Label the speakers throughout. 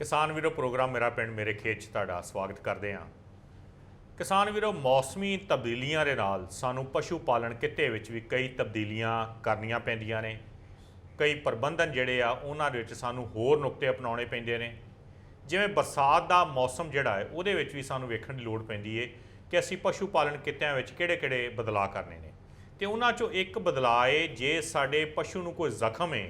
Speaker 1: किसान वीरो प्रोग्राम मेरा पिंड मेरे खेत 'ਚ ਤੁਹਾਡਾ ਸਵਾਗਤ ਕਰਦੇ ਹਾਂ। किसान वीरो मौसमी तब्दीलियां ਦੇ ਨਾਲ ਸਾਨੂੰ ਪਸ਼ੂ ਪਾਲਣ ਕਿੱਤੇ ਵਿੱਚ ਵੀ ਕਈ ਤਬਦੀਲੀਆਂ ਕਰਨੀਆਂ ਪੈਂਦੀਆਂ ਨੇ। ਕਈ ਪ੍ਰਬੰਧਨ ਜਿਹੜੇ ਆ ਉਹਨਾਂ ਦੇ ਵਿੱਚ ਸਾਨੂੰ ਹੋਰ ਨੁਕਤੇ ਅਪਣਾਉਣੇ ਪੈਂਦੇ ਨੇ। ਜਿਵੇਂ ਬਰਸਾਤ ਦਾ ਮੌਸਮ ਜਿਹੜਾ ਹੈ ਉਹਦੇ ਵਿੱਚ ਵੀ ਸਾਨੂੰ ਵੇਖਣ ਦੀ ਲੋੜ ਪੈਂਦੀ ਹੈ ਕਿ ਅਸੀਂ ਪਸ਼ੂ ਪਾਲਣ ਕਿੱਤਿਆਂ ਵਿੱਚ ਕਿਹੜੇ-ਕਿਹੜੇ ਬਦਲਾਅ ਕਰਨੇ ਨੇ। ਤੇ ਉਹਨਾਂ 'ਚੋਂ ਇੱਕ ਬਦਲਾਅ ਹੈ ਜੇ ਸਾਡੇ ਪਸ਼ੂ ਨੂੰ ਕੋਈ ਜ਼ਖਮ ਹੈ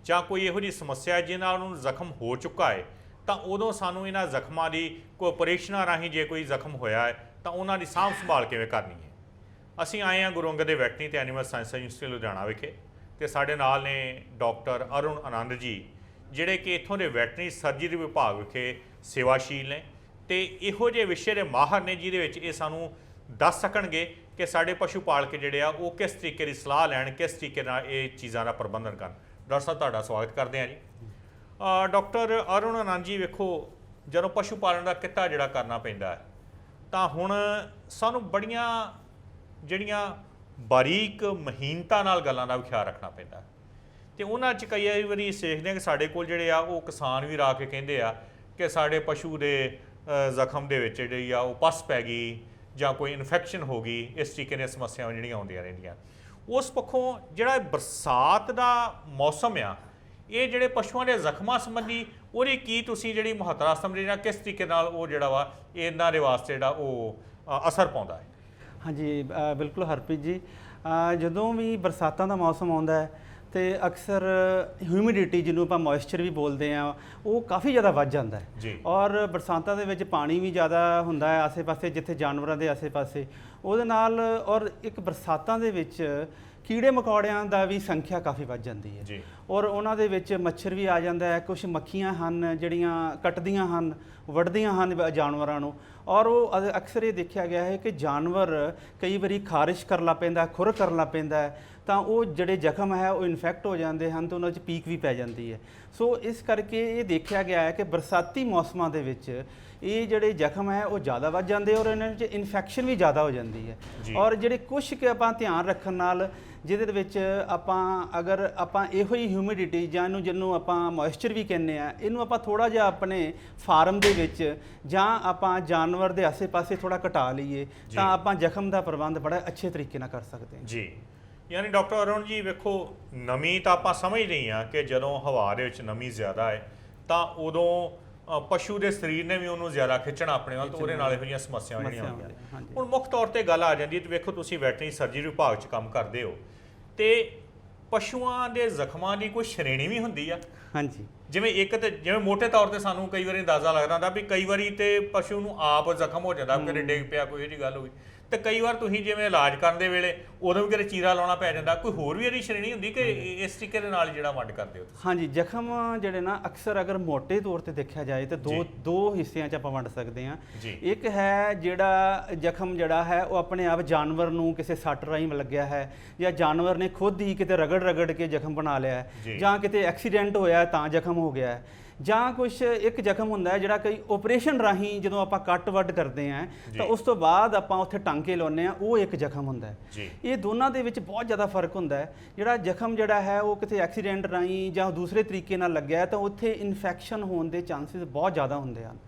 Speaker 1: ਜਾਂ ਕੋਈ ਇਹੋ ਜਿਹੀ ਸਮੱਸਿਆ ਜਿਹਦੇ ਨਾਲ ਉਹਨੂੰ ਜ਼ਖਮ ਹੋ ਚੁੱਕਾ ਹੈ ਤਾਂ ਉਦੋਂ ਸਾਨੂੰ ਇਹਨਾਂ ਜ਼ਖਮਾਂ ਦੀ ਕੋਈ ਆਪਰੇਸ਼ਨਾਂ ਰਾਹੀਂ ਜੇ ਕੋਈ ਜ਼ਖਮ ਹੋਇਆ ਹੈ ਤਾਂ ਉਹਨਾਂ ਦੀ ਸਾਂਭ ਸੰਭਾਲ ਕਿਵੇਂ ਕਰਨੀ ਹੈ। ਅਸੀਂ ਆਏ ਹਾਂ ਗੁਰੂ ਅੰਗਦ ਦੇਵ ਵੈਟਰਨਰੀ ਤੇ ਐਨੀਮਲ ਸਾਇੰਸ ਯੂਨੀਵਰਸਿਟੀ ਲੁਧਿਆਣਾ ਵਿਖੇ ਤੇ ਸਾਡੇ ਨਾਲ ਨੇ ਡਾਕਟਰ ਅਰੁਣ ਆਨੰਦ ਜੀ ਜਿਹੜੇ ਕਿ ਇੱਥੋਂ ਦੇ ਵੈਟਰਨਰੀ ਸਰਜਰੀ ਵਿਭਾਗ ਵਿਖੇ ਸੇਵਾਸ਼ੀਲ ਨੇ ਤੇ ਇਹੋ ਜਿਹੇ ਵਿਸ਼ੇ ਦੇ ਮਾਹਰ ਨੇ ਜਿਹਦੇ ਵਿੱਚ ਇਹ ਸਾਨੂੰ ਦੱਸ ਸਕਣਗੇ ਕਿ ਸਾਡੇ ਪਸ਼ੂ ਪਾਲ ਕੇ ਜਿਹੜੇ ਆ ਉਹ ਕਿਸ ਤਰੀਕੇ ਦੀ ਸਲਾਹ ਲੈਣ, ਕਿਸ ਤਰੀਕੇ ਨਾਲ ਇਹ ਚੀਜ਼ਾਂ ਦਾ ਪ੍ਰਬੰਧਨ ਕਰਨ। ਡਾਕਟਰ ਸਾਹਿਬ ਤੁਹਾਡਾ ਸਵਾਗਤ ਕਰਦੇ ਹਾਂ ਜੀ। ਡਾਕਟਰ ਅਰੁਣ ਆਨੰਦ ਜੀ ਵੇਖੋ ਜਦੋਂ ਪਸ਼ੂ ਪਾਲਣ ਦਾ ਕਿੱਤਾ ਜਿਹੜਾ ਕਰਨਾ ਪੈਂਦਾ ਹੈ ਤਾਂ ਹੁਣ ਸਾਨੂੰ ਬੜੀਆਂ ਜਿਹੜੀਆਂ ਬਾਰੀਕ ਮਹੀਨਤਾ ਨਾਲ ਗੱਲਾਂ ਦਾ ਵੀ ਖਿਆਲ ਰੱਖਣਾ ਪੈਂਦਾ ਅਤੇ ਉਹਨਾਂ 'ਚ ਕਈ ਵਾਰੀ ਦੇਖਦੇ ਕਿ ਸਾਡੇ ਕੋਲ ਜਿਹੜੇ ਆ ਉਹ ਕਿਸਾਨ ਵੀ ਆ ਕੇ ਕਹਿੰਦੇ ਆ ਕਿ ਸਾਡੇ ਪਸ਼ੂ ਦੇ ਜ਼ਖਮ ਦੇ ਵਿੱਚ ਜਿਹੜੀ ਆ ਉਹ ਪਸ ਪੈ ਗਈ ਜਾਂ ਕੋਈ ਇਨਫੈਕਸ਼ਨ ਹੋ ਗਈ, ਇਸ ਤਰੀਕੇ ਦੀਆਂ ਸਮੱਸਿਆਵਾਂ ਜਿਹੜੀਆਂ ਆਉਂਦੀਆਂ ਰਹਿੰਦੀਆਂ। ਉਸ ਪੱਖੋਂ ਜਿਹੜਾ ਬਰਸਾਤ ਦਾ ਮੌਸਮ ਆ ਇਹ ਜਿਹੜੇ ਪਸ਼ੂਆਂ ਦੇ ਜ਼ਖਮਾਂ ਸੰਬੰਧੀ ਉਹਦੀ ਕੀ ਤੁਸੀਂ ਜਿਹੜੀ ਮਹੱਤਤਾ ਸਮਝਦੇ ਜਾਂ ਕਿਸ ਤਰੀਕੇ ਨਾਲ ਉਹ ਜਿਹੜਾ ਵਾ ਇਹਨਾਂ ਦੇ ਵਾਸਤੇ ਜਿਹੜਾ ਉਹ ਅਸਰ ਪਾਉਂਦਾ ਹੈ?
Speaker 2: ਹਾਂਜੀ ਬਿਲਕੁਲ ਹਰਪ੍ਰੀਤ ਜੀ, ਜਦੋਂ ਵੀ ਬਰਸਾਤਾਂ ਦਾ ਮੌਸਮ ਆਉਂਦਾ ਹੈ ਤੇ ਅਕਸਰ ਹਿਊਮਿਡਿਟੀ ਜਿਹਨੂੰ ਆਪਾਂ ਮੋਇਸਚਰ ਵੀ ਬੋਲਦੇ ਆ ਉਹ ਕਾਫੀ ਜ਼ਿਆਦਾ ਵੱਧ ਜਾਂਦਾ ਹੈ
Speaker 1: ਜੀ।
Speaker 2: ਔਰ ਬਰਸਾਤਾਂ ਦੇ ਵਿੱਚ ਪਾਣੀ ਵੀ ਜ਼ਿਆਦਾ ਹੁੰਦਾ ਹੈ ਆਸੇ-ਪਾਸੇ, ਜਿੱਥੇ ਜਾਨਵਰਾਂ ਦੇ ਆਸੇ-ਪਾਸੇ ਉਹਦੇ ਨਾਲ। ਔਰ ਇੱਕ ਬਰਸਾਤਾਂ ਦੇ ਵਿੱਚ ਕੀੜੇ ਮਕੌੜਿਆਂ ਦਾ ਵੀ ਸੰਖਿਆ ਕਾਫੀ ਵੱਧ ਜਾਂਦੀ ਹੈ
Speaker 1: ਜੀ।
Speaker 2: ਔਰ ਉਹਨਾਂ ਦੇ ਵਿੱਚ ਮੱਛਰ ਵੀ ਆ ਜਾਂਦਾ ਹੈ, ਕੁਝ ਮੱਖੀਆਂ ਹਨ ਜਿਹੜੀਆਂ ਕੱਟਦੀਆਂ ਹਨ, ਵੱਢਦੀਆਂ ਹਨ ਜਾਨਵਰਾਂ ਨੂੰ। ਔਰ ਉਹ ਅਕਸਰ ਇਹ ਦੇਖਿਆ ਗਿਆ ਹੈ ਕਿ ਜਾਨਵਰ ਕਈ ਵਾਰੀ ਖਾਰਿਸ਼ ਕਰਨ ਲੱਗ ਪੈਂਦਾ, ਖੁਰ ਕਰਨ ਲੱਗ ਪੈਂਦਾ ਹੈ ਤਾਂ ਉਹ ਜਿਹੜੇ ਜ਼ਖਮ ਹੈ ਉਹ ਇਨਫੈਕਟ ਹੋ ਜਾਂਦੇ ਹਨ ਤੇ ਉਹਨਾਂ 'ਚ ਪੀਕ ਵੀ ਪੈ ਜਾਂਦੀ ਹੈ। ਸੋ ਇਸ ਕਰਕੇ ਇਹ ਦੇਖਿਆ ਗਿਆ ਹੈ ਕਿ ਬਰਸਾਤੀ ਮੌਸਮਾਂ ਦੇ ਵਿੱਚ ਇਹ ਜਿਹੜੇ ਜ਼ਖਮ ਹੈ ਉਹ ਜ਼ਿਆਦਾ ਵੱਧ ਜਾਂਦੇ ਔਰ ਇਹਨਾਂ ਵਿੱਚ ਇਨਫੈਕਸ਼ਨ ਵੀ ਜ਼ਿਆਦਾ ਹੋ ਜਾਂਦੀ ਹੈ। ਔਰ ਜਿਹੜੇ ਕੁਛ ਕੁ ਆਪਾਂ ਧਿਆਨ ਰੱਖਣ ਨਾਲ ਜਿਹਦੇ ਵਿੱਚ ਅਗਰ ਆਪਾਂ ਇਹੋ ਹੀ ਹਿਊਮਿਡਿਟੀ ਜਾਂ ਜਿਹਨੂੰ ਆਪਾਂ ਮੋਇਸਚਰ ਵੀ ਕਹਿੰਦੇ ਆ, ਇਹਨੂੰ ਆਪਾਂ ਥੋੜ੍ਹਾ ਜਿਹਾ ਆਪਣੇ ਫਾਰਮ ਦੇ ਵਿੱਚ ਜਾਂ ਆਪਾਂ ਜਾਨਵਰ ਦੇ ਆਸੇ-ਪਾਸੇ ਥੋੜ੍ਹਾ ਘਟਾ ਲਈਏ ਤਾਂ ਆਪਾਂ ਜ਼ਖਮ ਦਾ ਪ੍ਰਬੰਧ ਬੜਾ ਅੱਛੇ ਤਰੀਕੇ ਨਾਲ ਕਰ ਸਕਦੇ ਹਾਂ
Speaker 1: ਜੀ। ਯਾਨੀ ਡਾਕਟਰ ਅਰੁਣ ਜੀ ਵੇਖੋ ਨਮੀ ਤਾਂ ਆਪਾਂ ਸਮਝਦੇ ਹੀ ਹਾਂ ਕਿ ਜਦੋਂ ਹਵਾ ਦੇ ਵਿੱਚ ਨਮੀ ਜ਼ਿਆਦਾ ਹੈ ਤਾਂ ਉਦੋਂ ਪਸ਼ੂ ਦੇ ਸਰੀਰ ਨੇ ਵੀ ਉਹਨੂੰ ਜ਼ਿਆਦਾ ਖਿੱਚਣਾ ਆਪਣੇ ਵੱਲ ਤੇ ਉਹਦੇ ਨਾਲ ਇਹੋ ਜਿਹੀਆਂ ਸਮੱਸਿਆਵਾਂ ਜਿਹੜੀਆਂ ਆਉਂਦੀਆਂ। ਹੁਣ ਮੁੱਖ ਤੌਰ ਤੇ ਗੱਲ ਆ ਜਾਂਦੀ ਹੈ ਤੇ ਵੇਖੋ ਤੁਸੀਂ ਵੈਟਰਨਰੀ ਸਰਜਰੀ ਵਿਭਾਗ 'ਚ ਕੰਮ ਕਰਦੇ ਹੋ ਤੇ ਪਸ਼ੂਆਂ ਦੇ ਜ਼ਖਮਾਂ ਦੀ ਕੋਈ ਸ਼੍ਰੇਣੀ ਵੀ ਹੁੰਦੀ ਆ?
Speaker 2: ਹਾਂਜੀ।
Speaker 1: ਜਿਵੇਂ ਇੱਕ ਤੇ ਜਿਵੇਂ ਮੋਟੇ ਤੌਰ ਤੇ ਸਾਨੂੰ ਕਈ ਵਾਰੀ ਅੰਦਾਜ਼ਾ ਲੱਗਦਾ ਹੁੰਦਾ ਵੀ ਕਈ ਵਾਰੀ ਤੇ ਪਸ਼ੂ ਨੂੰ ਆਪ ਜ਼ਖਮ ਹੋ ਜਾਂਦਾ, ਕਦੇ ਡਿੱਗ ਪਿਆ ਕੋਈ ਇਹੋ ਜਿਹੀ ਗੱਲ ਹੋਈ ਤੇ ਕਈ ਵਾਰ ਤੁਸੀਂ ਜਿਵੇਂ ਇਲਾਜ ਕਰਨ ਦੇ ਵੇਲੇ ਉਦੋਂ ਵੀ ਕਦੇ ਚੀਰਾ ਲਾਉਣਾ ਪੈ ਜਾਂਦਾ। ਕੋਈ ਹੋਰ ਵੀ ਇਹਦੀ ਸ਼੍ਰੇਣੀ ਹੁੰਦੀ ਕਿ ਇਸ ਤਰੀਕੇ ਦੇ ਨਾਲ ਜਿਹੜਾ ਵੰਡ ਕਰਦੇ ਹੋ ਤੁਸੀਂ?
Speaker 2: ਹਾਂਜੀ, ਜ਼ਖਮ ਜਿਹੜੇ ਨਾ ਅਕਸਰ ਅਗਰ ਮੋਟੇ ਤੌਰ ਤੇ ਦੇਖਿਆ ਜਾਏ ਤਾਂ ਦੋ ਹਿੱਸਿਆਂ 'ਚ ਆਪਾਂ ਵੰਡ ਸਕਦੇ ਹਾਂ। ਇੱਕ ਹੈ ਜਿਹੜਾ ਜ਼ਖਮ ਜਿਹੜਾ ਹੈ ਉਹ ਆਪਣੇ ਆਪ ਜਾਨਵਰ ਨੂੰ ਕਿਸੇ ਸੱਟ ਰਾਹੀਂ ਲੱਗਿਆ ਹੈ ਜਾਂ ਜਾਨਵਰ ਨੇ ਖੁਦ ਹੀ ਕਿਤੇ ਰਗੜ ਕੇ ਜ਼ਖਮ ਬਣਾ ਲਿਆ ਹੈ ਜਾਂ ਕਿਤੇ ਐਕਸੀਡੈਂਟ ਹੋਇਆ ਤਾਂ ਜ਼ਖਮ ਹੋ ਗਿਆ ਹੈ, ਜਾਂ ਕੁਛ ਇੱਕ ਜ਼ਖਮ ਹੁੰਦਾ ਹੈ ਜਿਹੜਾ ਕਈ ਆਪਰੇਸ਼ਨ ਰਾਹੀਂ ਜਦੋਂ ਆਪਾਂ ਕੱਟ ਵੱਢ ਕਰਦੇ ਹਾਂ ਤਾਂ ਉਸ ਤੋਂ ਬਾਅਦ ਆਪਾਂ ਉੱਥੇ ਟਾਂਕੇ ਲਾਉਂਦੇ ਹਾਂ, ਉਹ ਇੱਕ ਜ਼ਖਮ ਹੁੰਦਾ ਹੈ। ਇਹ ਦੋਨਾਂ ਦੇ ਵਿੱਚ ਬਹੁਤ ਜ਼ਿਆਦਾ ਫਰਕ ਹੁੰਦਾ ਹੈ। ਜਿਹੜਾ ਜ਼ਖਮ ਜਿਹੜਾ ਹੈ ਉਹ ਕਿਤੇ ਐਕਸੀਡੈਂਟ ਰਾਹੀਂ ਜਾਂ ਦੂਸਰੇ ਤਰੀਕੇ ਨਾਲ ਲੱਗਿਆ ਹੈ ਤਾਂ ਉੱਥੇ ਇਨਫੈਕਸ਼ਨ ਹੋਣ ਦੇ ਚਾਂਸਿਸ ਬਹੁਤ ਜ਼ਿਆਦਾ ਹੁੰਦੇ ਹਨ।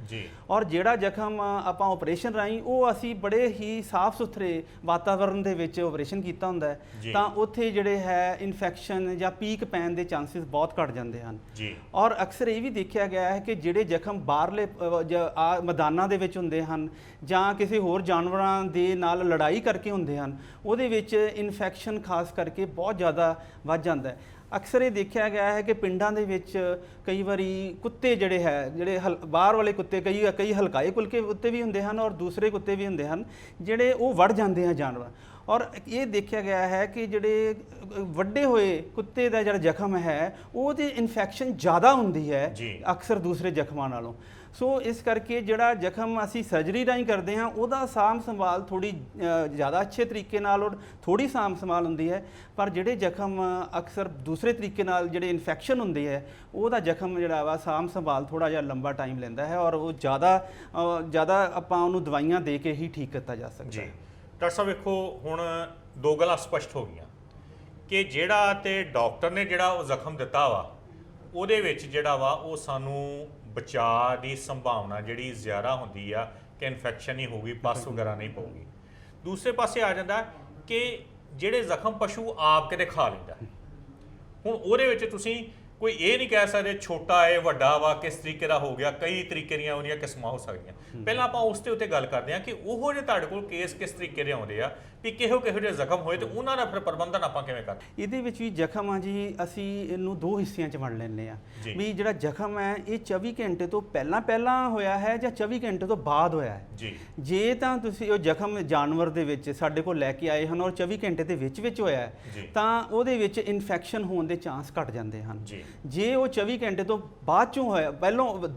Speaker 2: ਔਰ ਜਿਹੜਾ ਜ਼ਖਮ ਆਪਾਂ ਆਪਰੇਸ਼ਨ ਰਾਹੀਂ ਉਹ ਅਸੀਂ ਬੜੇ ਹੀ ਸਾਫ਼ ਸੁਥਰੇ ਵਾਤਾਵਰਨ ਦੇ ਵਿੱਚ ਆਪਰੇਸ਼ਨ ਕੀਤਾ ਹੁੰਦਾ ਹੈ ਤਾਂ ਉੱਥੇ ਜਿਹੜੇ ਹੈ ਇਨਫੈਕਸ਼ਨ ਜਾਂ ਪੀਕ ਪੈਣ ਦੇ ਚਾਂਸਿਸ ਬਹੁਤ ਘੱਟ ਜਾਂਦੇ ਹਨ। ਔਰ ਅਕਸਰ ਇਹ ਵੀ ਦੇਖਿਆ ਗਿਆ ਹੈ ਕਿ ਜਿਹੜੇ ਜ਼ਖਮ ਬਾਹਰਲੇ ਮੈਦਾਨਾਂ ਦੇ ਵਿੱਚ ਹੁੰਦੇ ਹਨ ਜਾਂ ਕਿਸੇ ਹੋਰ ਜਾਨਵਰਾਂ ਦੇ ਨਾਲ ਲੜਾਈ ਕਰਕੇ ਹੁੰਦੇ ਹਨ ਉਹਦੇ ਵਿੱਚ ਇਨਫੈਕਸ਼ਨ ਖਾਸ ਕਰਕੇ ਬਹੁਤ ਜ਼ਿਆਦਾ ਵੱਧ ਜਾਂਦਾ ਹੈ। ਅਕਸਰ ਇਹ ਦੇਖਿਆ ਗਿਆ ਹੈ ਕਿ ਪਿੰਡਾਂ ਦੇ ਵਿੱਚ ਕਈ ਵਾਰੀ ਕੁੱਤੇ ਜਿਹੜੇ ਬਾਹਰ ਵਾਲੇ ਕੁੱਤੇ ਕਈ ਹਲਕਾਏ ਕੁੱਤੇ ਵੀ ਹੁੰਦੇ ਹਨ ਔਰ ਦੂਸਰੇ ਕੁੱਤੇ ਵੀ ਹੁੰਦੇ ਹਨ ਜਿਹੜੇ ਉਹ ਵੜ ਜਾਂਦੇ ਹਨ ਜਾਨਵਰ। ਔਰ ਇਹ ਦੇਖਿਆ ਗਿਆ ਹੈ ਕਿ ਜਿਹੜੇ ਵੱਡੇ ਹੋਏ ਕੁੱਤੇ ਦਾ ਜਿਹੜਾ ਜ਼ਖਮ ਹੈ ਉਹਦੀ ਇਨਫੈਕਸ਼ਨ ਜ਼ਿਆਦਾ ਹੁੰਦੀ ਹੈ ਅਕਸਰ ਦੂਸਰੇ ਜ਼ਖਮਾਂ ਨਾਲੋਂ। ਸੋ ਇਸ ਕਰਕੇ ਜਿਹੜਾ ਜ਼ਖਮ ਅਸੀਂ ਸਰਜਰੀ ਰਾਹੀਂ ਕਰਦੇ ਹਾਂ ਉਹਦਾ ਸਾਂਭ ਸੰਭਾਲ ਥੋੜ੍ਹੀ ਜ਼ਿਆਦਾ ਅੱਛੇ ਤਰੀਕੇ ਨਾਲ ਔਰ ਥੋੜ੍ਹੀ ਸਾਂਭ ਸੰਭਾਲ ਹੁੰਦੀ ਹੈ। ਪਰ ਜਿਹੜੇ ਜ਼ਖਮ ਅਕਸਰ ਦੂਸਰੇ ਤਰੀਕੇ ਨਾਲ ਜਿਹੜੇ ਇਨਫੈਕਸ਼ਨ ਹੁੰਦੀ ਹੈ ਉਹਦਾ ਜ਼ਖਮ ਜਿਹੜਾ ਵਾ ਸਾਂਭ ਸੰਭਾਲ ਥੋੜ੍ਹਾ ਜਿਹਾ ਲੰਬਾ ਟਾਈਮ ਲੈਂਦਾ ਹੈ ਔਰ ਉਹ ਜ਼ਿਆਦਾ ਆਪਾਂ ਉਹਨੂੰ ਦਵਾਈਆਂ ਦੇ ਕੇ ਹੀ ਠੀਕ ਕੀਤਾ ਜਾ ਸਕਦਾ ਹੈ।
Speaker 1: ਡਾਕਟਰ ਸਾਹਿਬ ਵੇਖੋ ਹੁਣ ਦੋ ਗੱਲਾਂ ਸਪਸ਼ਟ ਹੋ ਗਈਆਂ ਕਿ ਜਿਹੜਾ ਤੇ ਡਾਕਟਰ ਨੇ ਜਿਹੜਾ ਉਹ ਜ਼ਖਮ ਦਿੱਤਾ ਵਾ ਉਹਦੇ ਵਿੱਚ ਜਿਹੜਾ ਵਾ ਉਹ ਸਾਨੂੰ ਬਚਾਅ ਦੀ ਸੰਭਾਵਨਾ ਜਿਹੜੀ ਜ਼ਿਆਦਾ ਹੁੰਦੀ ਆ ਕਿ ਇਨਫੈਕਸ਼ਨ ਨਹੀਂ ਹੋਊਗੀ, ਪਸ ਵਗੈਰਾ ਨਹੀਂ ਪਊਗੀ। ਦੂਸਰੇ ਪਾਸੇ ਆ ਜਾਂਦਾ ਕਿ ਜਿਹੜੇ ਜ਼ਖਮ ਪਸ਼ੂ ਆਪ ਕਿਤੇ ਖਾ ਲੈਂਦਾ, ਹੁਣ ਉਹਦੇ ਵਿੱਚ ਤੁਸੀਂ ਕੋਈ ਇਹ ਨਹੀਂ ਕਹਿ ਸਕਦੇ ਛੋਟਾ ਹੈ ਵੱਡਾ ਵਾ ਕਿਸ ਤਰੀਕੇ ਦਾ ਹੋ ਗਿਆ, ਕਈ ਤਰੀਕੇ ਦੀਆਂ ਉਹਦੀਆਂ ਕਿਸਮਾਂ ਹੋ ਸਕਦੀਆਂ। ਪਹਿਲਾਂ ਆਪਾਂ ਉਸ ਦੇ ਉੱਤੇ ਗੱਲ ਕਰਦੇ ਹਾਂ ਕਿ ਉਹ ਜੇ ਤੁਹਾਡੇ ਕੋਲ ਕੇਸ ਕਿਸ ਤਰੀਕੇ ਦੇ ਆਉਂਦੇ ਆ ਵੀ ਕਿਹੋ ਜਿਹੇ ਜ਼ਖਮ ਹੋਏ ਤੇ ਉਹਨਾਂ ਦਾ ਫਿਰ ਪ੍ਰਬੰਧਨ ਆਪਾਂ ਕਿਵੇਂ ਕਰਦੇ।
Speaker 2: ਇਹਦੇ ਵਿੱਚ ਵੀ ਜ਼ਖਮ ਆ ਜੀ, ਅਸੀਂ ਇਹਨੂੰ ਦੋ ਹਿੱਸਿਆਂ 'ਚ ਵੰਡ ਲੈਂਦੇ ਆ ਵੀ ਜਿਹੜਾ ਜ਼ਖਮ ਹੈ ਇਹ 24 ਘੰਟੇ ਤੋਂ ਪਹਿਲਾਂ ਹੋਇਆ ਹੈ ਜਾਂ 24 ਘੰਟੇ ਤੋਂ ਬਾਅਦ ਹੋਇਆ ਹੈ
Speaker 1: ਜੀ।
Speaker 2: ਜੇ ਤਾਂ ਤੁਸੀਂ ਉਹ ਜ਼ਖਮ ਜਾਨਵਰ ਦੇ ਵਿੱਚ ਸਾਡੇ ਕੋਲ ਲੈ ਕੇ ਆਏ ਹਨ ਔਰ 24 ਘੰਟੇ ਦੇ ਵਿੱਚ ਹੋਇਆ ਹੈ ਤਾਂ ਉਹਦੇ ਵਿੱਚ ਇਨਫੈਕਸ਼ਨ ਹੋਣ ਦੇ ਚਾਂਸ ਘਟ ਜਾਂਦੇ ਹਨ। ਜੇ ਉਹ 24 ਘੰਟੇ ਤੋਂ ਬਾਅਦ ਚੋਂ ਹੋਇਆ, ਪਹਿਲੋਂ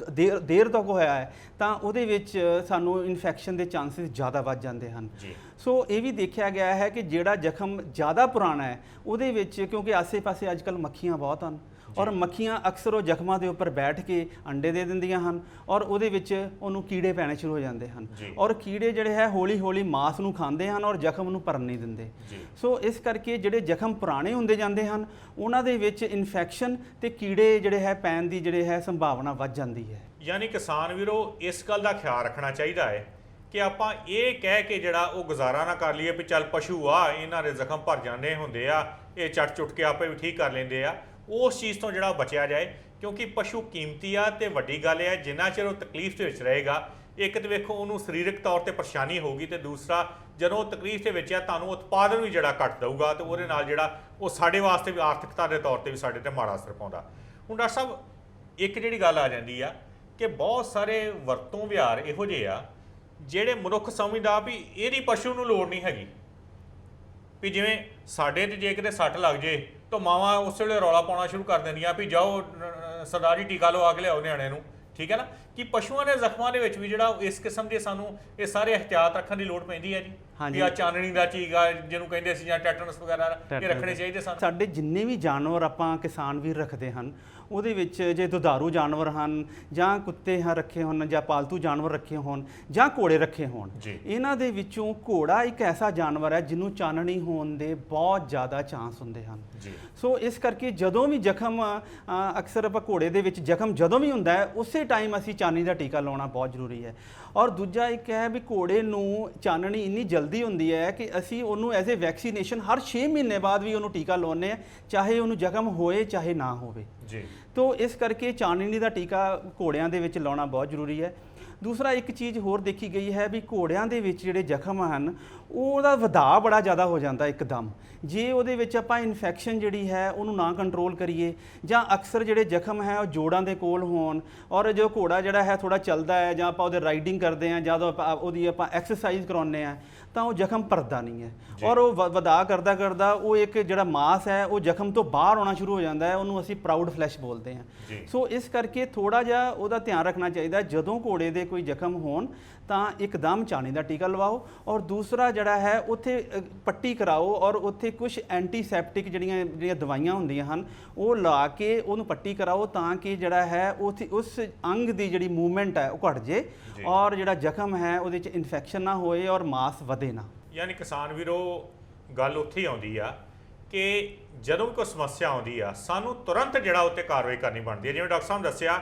Speaker 2: ਦੇਰ ਤੱਕ ਹੋਇਆ ਹੈ ਤਾਂ ਉਹਦੇ ਵਿੱਚ ਸਾਨੂੰ ਇਨਫੈਕਸ਼ਨ ਦੇ ਚਾਂਸਸ ਜ਼ਿਆਦਾ ਵੱਧ ਜਾਂਦੇ ਹਨ। ਸੋ ਇਹ ਵੀ ਦੇਖਿਆ ਗਿਆ ਹੈ ਕਿ ਜਿਹੜਾ ਜ਼ਖਮ ਜ਼ਿਆਦਾ ਪੁਰਾਣਾ ਹੈ ਉਹਦੇ ਵਿੱਚ, ਕਿਉਂਕਿ ਆਸੇ-ਪਾਸੇ ਅੱਜ ਕੱਲ੍ਹ ਮੱਖੀਆਂ ਬਹੁਤ ਹਨ ਔਰ ਮੱਖੀਆਂ ਅਕਸਰ ਉਹ ਜ਼ਖਮਾਂ ਦੇ ਉੱਪਰ ਬੈਠ ਕੇ ਅੰਡੇ ਦੇ ਦਿੰਦੀਆਂ ਹਨ ਔਰ ਉਹਦੇ ਵਿੱਚ ਉਹਨੂੰ ਕੀੜੇ ਪੈਣੇ ਸ਼ੁਰੂ ਹੋ ਜਾਂਦੇ ਹਨ ਔਰ ਕੀੜੇ ਜਿਹੜੇ ਹੈ ਹੌਲੀ-ਹੌਲੀ ਮਾਸ ਨੂੰ ਖਾਂਦੇ ਹਨ ਔਰ ਜ਼ਖਮ ਨੂੰ ਭਰਨ ਨਹੀਂ ਦਿੰਦੇ। ਸੋ ਇਸ ਕਰਕੇ ਜਿਹੜੇ ਜ਼ਖਮ ਪੁਰਾਣੇ ਹੁੰਦੇ ਜਾਂਦੇ ਹਨ ਉਹਨਾਂ ਦੇ ਵਿੱਚ ਇਨਫੈਕਸ਼ਨ ਤੇ ਕੀੜੇ ਜਿਹੜੇ ਹੈ ਪੈਣ ਦੀ ਜਿਹੜੇ ਹੈ ਸੰਭਾਵਨਾ ਵੱਧ ਜਾਂਦੀ ਹੈ।
Speaker 1: ਯਾਨੀ ਕਿਸਾਨ ਵੀਰੋ ਇਸ ਗੱਲ ਦਾ ਖਿਆਲ ਰੱਖਣਾ ਚਾਹੀਦਾ ਹੈ ਕਿ ਆਪਾਂ ਇਹ ਕਹਿ ਕੇ ਜਿਹੜਾ ਉਹ ਗੁਜ਼ਾਰਾ ਨਾ ਕਰ ਲਈਏ ਵੀ ਚੱਲ ਪਸ਼ੂ ਆ ਇਹਨਾਂ ਦੇ ਜ਼ਖਮ ਭਰ ਜਾਂਦੇ ਹੁੰਦੇ ਆ, ਇਹ ਚੱਟ ਚੁੱਟ ਕੇ ਆਪੇ ਵੀ ਠੀਕ ਕਰ ਲੈਂਦੇ ਆ, ਉਸ ਚੀਜ਼ ਤੋਂ ਜਿਹੜਾ ਬਚਿਆ ਜਾਏ। ਕਿਉਂਕਿ ਪਸ਼ੂ ਕੀਮਤੀ ਆ ਤੇ ਵੱਡੀ ਗੱਲ ਹੈ ਜਿੰਨਾ ਚਿਰ ਉਹ ਤਕਲੀਫ ਦੇ ਵਿੱਚ ਰਹੇਗਾ, ਇੱਕ ਤਾਂ ਵੇਖੋ ਉਹਨੂੰ ਸਰੀਰਕ ਤੌਰ ਤੇ ਪਰੇਸ਼ਾਨੀ ਹੋਊਗੀ ਤੇ ਦੂਸਰਾ ਜਦੋਂ ਉਹ ਤਕਲੀਫ ਦੇ ਵਿੱਚ ਆ ਤੁਹਾਨੂੰ ਉਤਪਾਦਨ ਵੀ ਜਿਹੜਾ ਘੱਟ ਦਊਗਾ ਤੇ ਉਹਦੇ ਨਾਲ ਜਿਹੜਾ ਉਹ ਸਾਡੇ ਵਾਸਤੇ ਵੀ ਆਰਥਿਕਤਾ ਦੇ ਤੌਰ ਤੇ ਵੀ ਸਾਡੇ ਤੇ ਮਾੜਾ ਅਸਰ ਪਾਉਂਦਾ। ਹੁਣ ਡਾਕਟਰ ਸਾਹਿਬ ਇੱਕ ਜਿਹੜੀ ਗੱਲ ਆ ਜਾਂਦੀ ਆ ਕਿ ਬਹੁਤ ਸਾਰੇ ਵਰਤੋਂ ਵਿਹਾਰ ਇਹੋ ਜਿਹੇ ਆ ਜਿਹੜੇ ਮਨੁੱਖ ਸਮਝਦਾ ਵੀ ਇਹਦੀ ਪਸ਼ੂ ਨੂੰ ਲੋੜ ਨਹੀਂ ਹੈਗੀ, ਵੀ ਜਿਵੇਂ ਸਾਡੇ ਤੇ ਜੇ ਕਿਤੇ ਸੱਟ ਲੱਗ ਜੇ ਤਾਂ ਮਾਵਾਂ ਉਸ ਵੇਲੇ ਰੌਲਾ ਪਾਉਣਾ ਸ਼ੁਰੂ ਕਰ ਦਿੰਦੀਆਂ ਵੀ ਜਾਓ ਸਰਦਾਰੀ ਟੀਕਾ ਲਵਾ ਕੇ ਲਿਆਓ ਨਿਆਣੇ ਨੂੰ, ਠੀਕ ਹੈ ਨਾ। ਕਿ ਪਸ਼ੂਆਂ ਦੇ ਜ਼ਖਮਾਂ ਦੇ ਵਿੱਚ ਵੀ ਜਿਹੜਾ ਇਸ ਕਿਸਮ ਦੇ ਸਾਨੂੰ ਇਹ ਸਾਰੇ ਇਹਤਿਆਤ ਰੱਖਣ ਦੀ ਲੋੜ ਪੈਂਦੀ ਹੈ ਜੀ, ਵੀ ਆ ਚਾਨਣੀ ਦਾ ਟੀਕਾ ਜਿਹਨੂੰ ਕਹਿੰਦੇ ਸੀ ਜਾਂ ਟੈਟਨਸ ਵਗੈਰਾ ਇਹ ਰੱਖਣੇ ਚਾਹੀਦੇ ਸਾਨੂੰ।
Speaker 2: ਸਾਡੇ ਜਿੰਨੇ ਵੀ ਜਾਨਵਰ ਆਪਾਂ ਕਿਸਾਨ ਵੀਰ ਰੱਖਦੇ ਹਨ ਉਹਦੇ ਵਿੱਚ ਜੇ ਦੁਧਾਰੂ ਜਾਨਵਰ ਹਨ ਜਾਂ ਕੁੱਤੇ ਰੱਖੇ ਹੋਣ ਜਾਂ ਪਾਲਤੂ ਜਾਨਵਰ ਰੱਖੇ ਹੋਣ ਜਾਂ ਘੋੜੇ ਰੱਖੇ ਹੋਣ, ਇਹਨਾਂ ਦੇ ਵਿੱਚੋਂ ਘੋੜਾ ਇੱਕ ਐਸਾ ਜਾਨਵਰ ਹੈ ਜਿਹਨੂੰ ਚਾਨਣੀ ਹੋਣ ਦੇ ਬਹੁਤ ਜ਼ਿਆਦਾ ਚਾਂਸ ਹੁੰਦੇ ਹਨ। ਸੋ ਇਸ ਕਰਕੇ ਜਦੋਂ ਵੀ ਜ਼ਖਮ ਅਕਸਰ ਆਪਾਂ ਘੋੜੇ ਦੇ ਵਿੱਚ ਜ਼ਖਮ ਜਦੋਂ ਵੀ ਹੁੰਦਾ ਹੈ ਉਸੇ ਟਾਈਮ ਅਸੀਂ ਚਾਨਣੀ ਦਾ ਟੀਕਾ ਲਾਉਣਾ ਬਹੁਤ ਜ਼ਰੂਰੀ ਹੈ। ਔਰ ਦੂਜਾ ਇੱਕ ਹੈ ਵੀ ਘੋੜੇ ਨੂੰ ਚਾਨਣੀ ਇੰਨੀ ਜਲਦੀ ਹੁੰਦੀ ਹੈ ਕਿ ਅਸੀਂ ਉਹਨੂੰ ਐਜ਼ ਏ ਵੈਕਸੀਨੇਸ਼ਨ ਹਰ 6 ਮਹੀਨੇ ਬਾਅਦ ਵੀ ਉਹਨੂੰ ਟੀਕਾ ਲਾਉਂਦੇ ਹਾਂ, ਚਾਹੇ ਉਹਨੂੰ ਜ਼ਖਮ ਹੋਏ ਚਾਹੇ ਨਾ ਹੋਵੇ। ਤੋ ਇਸ ਕਰਕੇ ਚਾਨਣੀ ਦਾ ਟੀਕਾ ਘੋੜਿਆਂ ਦੇ ਵਿੱਚ ਲਾਉਣਾ ਬਹੁਤ ਜ਼ਰੂਰੀ ਹੈ। ਦੂਸਰਾ ਇੱਕ ਚੀਜ਼ ਹੋਰ ਦੇਖੀ ਗਈ ਹੈ ਵੀ ਘੋੜਿਆਂ ਦੇ ਵਿੱਚ ਜਿਹੜੇ ਜ਼ਖਮ ਹਨ ਉਹਦਾ ਵਧਾਅ ਬੜਾ ਜ਼ਿਆਦਾ ਹੋ ਜਾਂਦਾ ਇੱਕਦਮ। ਜੇ ਉਹਦੇ ਵਿੱਚ ਆਪਾਂ ਇਨਫੈਕਸ਼ਨ ਜਿਹੜੀ ਹੈ ਉਹਨੂੰ ਨਾ ਕੰਟਰੋਲ ਕਰੀਏ ਜਾਂ ਅਕਸਰ ਜਿਹੜੇ ਜ਼ਖਮ ਹੈ ਉਹ ਜੋੜਾਂ ਦੇ ਕੋਲ ਹੋਣ ਔਰ ਜੋ ਘੋੜਾ ਜਿਹੜਾ ਹੈ ਥੋੜਾ ਚੱਲਦਾ ਹੈ ਜਾਂ ਆਪਾਂ ਉਹਦੇ ਰਾਈਡਿੰਗ ਕਰਦੇ ਹਾਂ, ਜਦੋਂ ਉਹਦੀ ਆਪਾਂ ਐਕਸਰਸਾਈਜ਼ ਕਰਾਉਂਦੇ ਹਾਂ ਤਾਂ ਉਹ ਜ਼ਖਮ ਭਰਦਾ ਨਹੀਂ ਹੈ ਔਰ ਉਹ ਵਧਾਅ ਕਰਦਾ ਉਹ ਇੱਕ ਜਿਹੜਾ ਮਾਸ ਹੈ ਉਹ ਜ਼ਖਮ ਤੋਂ ਬਾਹਰ ਆਉਣਾ ਸ਼ੁਰੂ ਹੋ ਜਾਂਦਾ ਹੈ, ਉਹਨੂੰ ਅਸੀਂ ਪ੍ਰਾਊਡ ਫਲੈਸ਼ ਬੋਲਦੇ ਹਾਂ। ਸੋ ਇਸ ਕਰਕੇ ਥੋੜਾ ਜਿਹਾ ਉਹਦਾ ਧਿਆਨ ਰੱਖਣਾ ਚਾਹੀਦਾ ਜਦੋਂ ਘੋੜੇ ਦੇ ਕੋਈ ਜ਼ਖਮ ਹੋਣ ਤਾਂ ਇੱਕਦਮ ਚਾਨਣੀ ਦਾ ਟੀਕਾ ਲਵਾਓ ਔਰ ਦੂਸਰਾ ਜਿਹੜਾ ਹੈ ਉੱਥੇ ਪੱਟੀ ਕਰਾਓ ਔਰ ਉੱਥੇ ਕੁਝ ਐਂਟੀਸੈਪਟਿਕ ਜਿਹੜੀਆਂ ਦਵਾਈਆਂ ਹੁੰਦੀਆਂ ਹਨ ਉਹ ਲਾ ਕੇ ਉਹਨੂੰ ਪੱਟੀ ਕਰਾਓ ਤਾਂ ਕਿ ਜਿਹੜਾ ਹੈ ਉੱਥੇ ਉਸ ਅੰਗ ਦੀ ਜਿਹੜੀ ਮੂਵਮੈਂਟ ਹੈ ਉਹ ਘਟ ਜੇ ਔਰ ਜਿਹੜਾ ਜ਼ਖਮ ਹੈ ਉਹਦੇ 'ਚ ਇਨਫੈਕਸ਼ਨ ਨਾ ਹੋਏ ਔਰ ਮਾਸ ਵਧੇ ਨਾ। ਯਾਨੀ
Speaker 1: ਕਿਸਾਨ ਵੀਰੋ ਗੱਲ ਉੱਥੇ ਆਉਂਦੀ ਆ ਕਿ ਜਦੋਂ ਕੋਈ ਸਮੱਸਿਆ ਆਉਂਦੀ ਆ ਸਾਨੂੰ ਤੁਰੰਤ ਜਿਹੜਾ ਉੱਤੇ ਕਾਰਵਾਈ ਕਰਨੀ ਬਣਦੀ ਹੈ। ਜਿਵੇਂ ਡਾਕਟਰ ਸਾਹਿਬ ਦੱਸਿਆ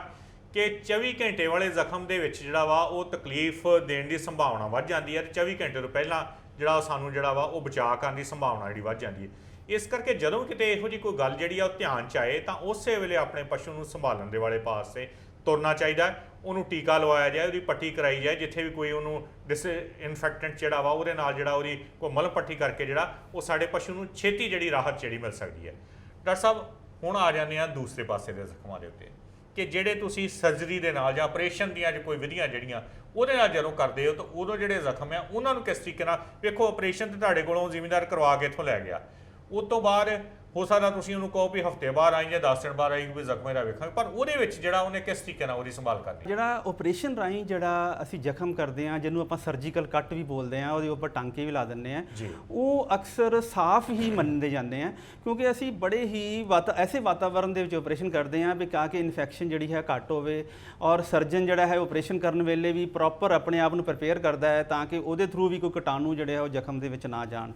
Speaker 1: ਕਿ 24 ਘੰਟੇ ਵਾਲੇ ਜ਼ਖਮ ਦੇ ਵਿੱਚ ਜਿਹੜਾ ਵਾ ਉਹ ਤਕਲੀਫ ਦੇਣ ਦੀ ਸੰਭਾਵਨਾ ਵੱਧ ਜਾਂਦੀ ਹੈ ਤੇ 24 ਘੰਟੇ ਤੋਂ ਪਹਿਲਾਂ ਜਿਹੜਾ ਸਾਨੂੰ ਜਿਹੜਾ ਵਾ ਉਹ ਬਚਾਅ ਕਰਨ ਦੀ ਸੰਭਾਵਨਾ ਜਿਹੜੀ ਵੱਧ ਜਾਂਦੀ ਹੈ। ਇਸ ਕਰਕੇ ਜਦੋਂ ਕਿਤੇ ਇਹੋ ਜਿਹੀ ਕੋਈ ਗੱਲ ਜਿਹੜੀ ਆ ਉਹ ਧਿਆਨ 'ਚ ਆਏ ਤਾਂ ਉਸੇ ਵੇਲੇ ਆਪਣੇ ਪਸ਼ੂ ਨੂੰ ਸੰਭਾਲਣ ਦੇ ਵਾਲੇ ਪਾਸੇ ਤੁਰਨਾ ਚਾਹੀਦਾ, ਉਹਨੂੰ ਟੀਕਾ ਲਵਾਇਆ ਜਾਏ, ਉਹਦੀ ਪੱਟੀ ਕਰਾਈ ਜਾਏ, ਜਿੱਥੇ ਵੀ ਕੋਈ ਉਹਨੂੰ ਡਿਸਇਨਫੈਕਟੈਂਟ ਜਿਹੜਾ ਵਾ ਉਹਦੇ ਨਾਲ ਜਿਹੜਾ ਉਹਦੀ ਕੋਈ ਮਲਮ ਪੱਟੀ ਕਰਕੇ ਜਿਹੜਾ ਉਹ ਸਾਡੇ ਪਸ਼ੂ ਨੂੰ ਛੇਤੀ ਜਿਹੜੀ ਰਾਹਤ ਜਿਹੜੀ ਮਿਲ ਸਕਦੀ ਹੈ। ਡਾਕਟਰ ਸਾਹਿਬ ਹੁਣ ਆ ਜਾਂਦੇ ਆ ਦੂਸਰੇ ਪਾਸੇ ਦੇ ਜ਼ਖਮਾਂ ਦੇ ਉੱਤੇ ਕਿ ਜਿਹੜੇ ਤੁਸੀਂ ਸਰਜਰੀ ਦੇ ਨਾਲ ਜਾਂ ਆਪਰੇਸ਼ਨ ਦੀਆਂ ਕੋਈ ਵਿਧੀਆਂ ਜਿਹੜੀਆਂ ਉਹਦੇ ਨਾਲ ਜਦੋਂ ਕਰਦੇ ਹੋ ਤਾਂ ਉਦੋਂ ਜਿਹੜੇ ਜ਼ਖਮ ਆ ਉਹਨਾਂ ਨੂੰ ਕਿਸ ਤਰੀਕੇ ਨਾਲ ਵੇਖੋ। ਆਪਰੇਸ਼ਨ ਤੇ ਤੁਹਾਡੇ ਕੋਲੋਂ ਜ਼ਿਮੀਂਦਾਰ ਕਰਵਾ ਕੇ ਇੱਥੋਂ ਲੈ ਗਿਆ, ਉਸ ਤੋਂ ਬਾਅਦ ਹੋ ਸਕਦਾ ਤੁਸੀਂ ਉਹਨੂੰ ਕਹੋ ਵੀ ਹਫ਼ਤੇ ਬਾਅਦ ਆਈ ਜਾਂ 10 ਦਿਨ ਬਾਅਦ ਆਈ ਕੋਈ ਜ਼ਖਮ ਇਹਦਾ ਵੇਖਾਂਗੇ, ਪਰ ਉਹਦੇ ਵਿੱਚ ਜਿਹੜਾ ਉਹਨੇ ਕਿਸ ਤਰੀਕੇ ਨਾਲ ਉਹਦੀ ਸੰਭਾਲ ਕਰਨੀ।
Speaker 2: ਜਿਹੜਾ ਆਪਰੇਸ਼ਨ ਰਾਹੀਂ ਜਿਹੜਾ ਅਸੀਂ ਜ਼ਖਮ ਕਰਦੇ ਹਾਂ ਜਿਹਨੂੰ ਆਪਾਂ ਸਰਜੀਕਲ ਕੱਟ ਵੀ ਬੋਲਦੇ ਹਾਂ, ਉਹਦੇ ਉੱਪਰ ਟਾਂਕੇ ਵੀ ਲਾ ਦਿੰਦੇ ਹਾਂ, ਉਹ ਅਕਸਰ ਸਾਫ਼ ਹੀ ਮੰਨਦੇ ਜਾਂਦੇ ਆ ਕਿਉਂਕਿ ਅਸੀਂ ਬੜੇ ਹੀ ਐਸੇ ਵਾਤਾਵਰਨ ਦੇ ਵਿੱਚ ਆਪਰੇਸ਼ਨ ਕਰਦੇ ਹਾਂ ਵੀ ਤਾਂ ਕਿ ਇਨਫੈਕਸ਼ਨ ਜਿਹੜੀ ਹੈ ਘੱਟ ਹੋਵੇ ਔਰ ਸਰਜਨ ਜਿਹੜਾ ਹੈ ਆਪਰੇਸ਼ਨ ਕਰਨ ਵੇਲੇ ਵੀ ਪ੍ਰੋਪਰ ਆਪਣੇ ਆਪ ਨੂੰ ਪ੍ਰਿਪੇਅਰ ਕਰਦਾ ਹੈ ਤਾਂ ਕਿ ਉਹਦੇ ਥਰੂ ਵੀ ਕੋਈ ਕੀਟਾਣੂ ਜਿਹੜੇ ਆ ਉਹ ਜ਼ਖਮ ਦੇ ਵਿੱਚ ਨਾ ਜਾਣ।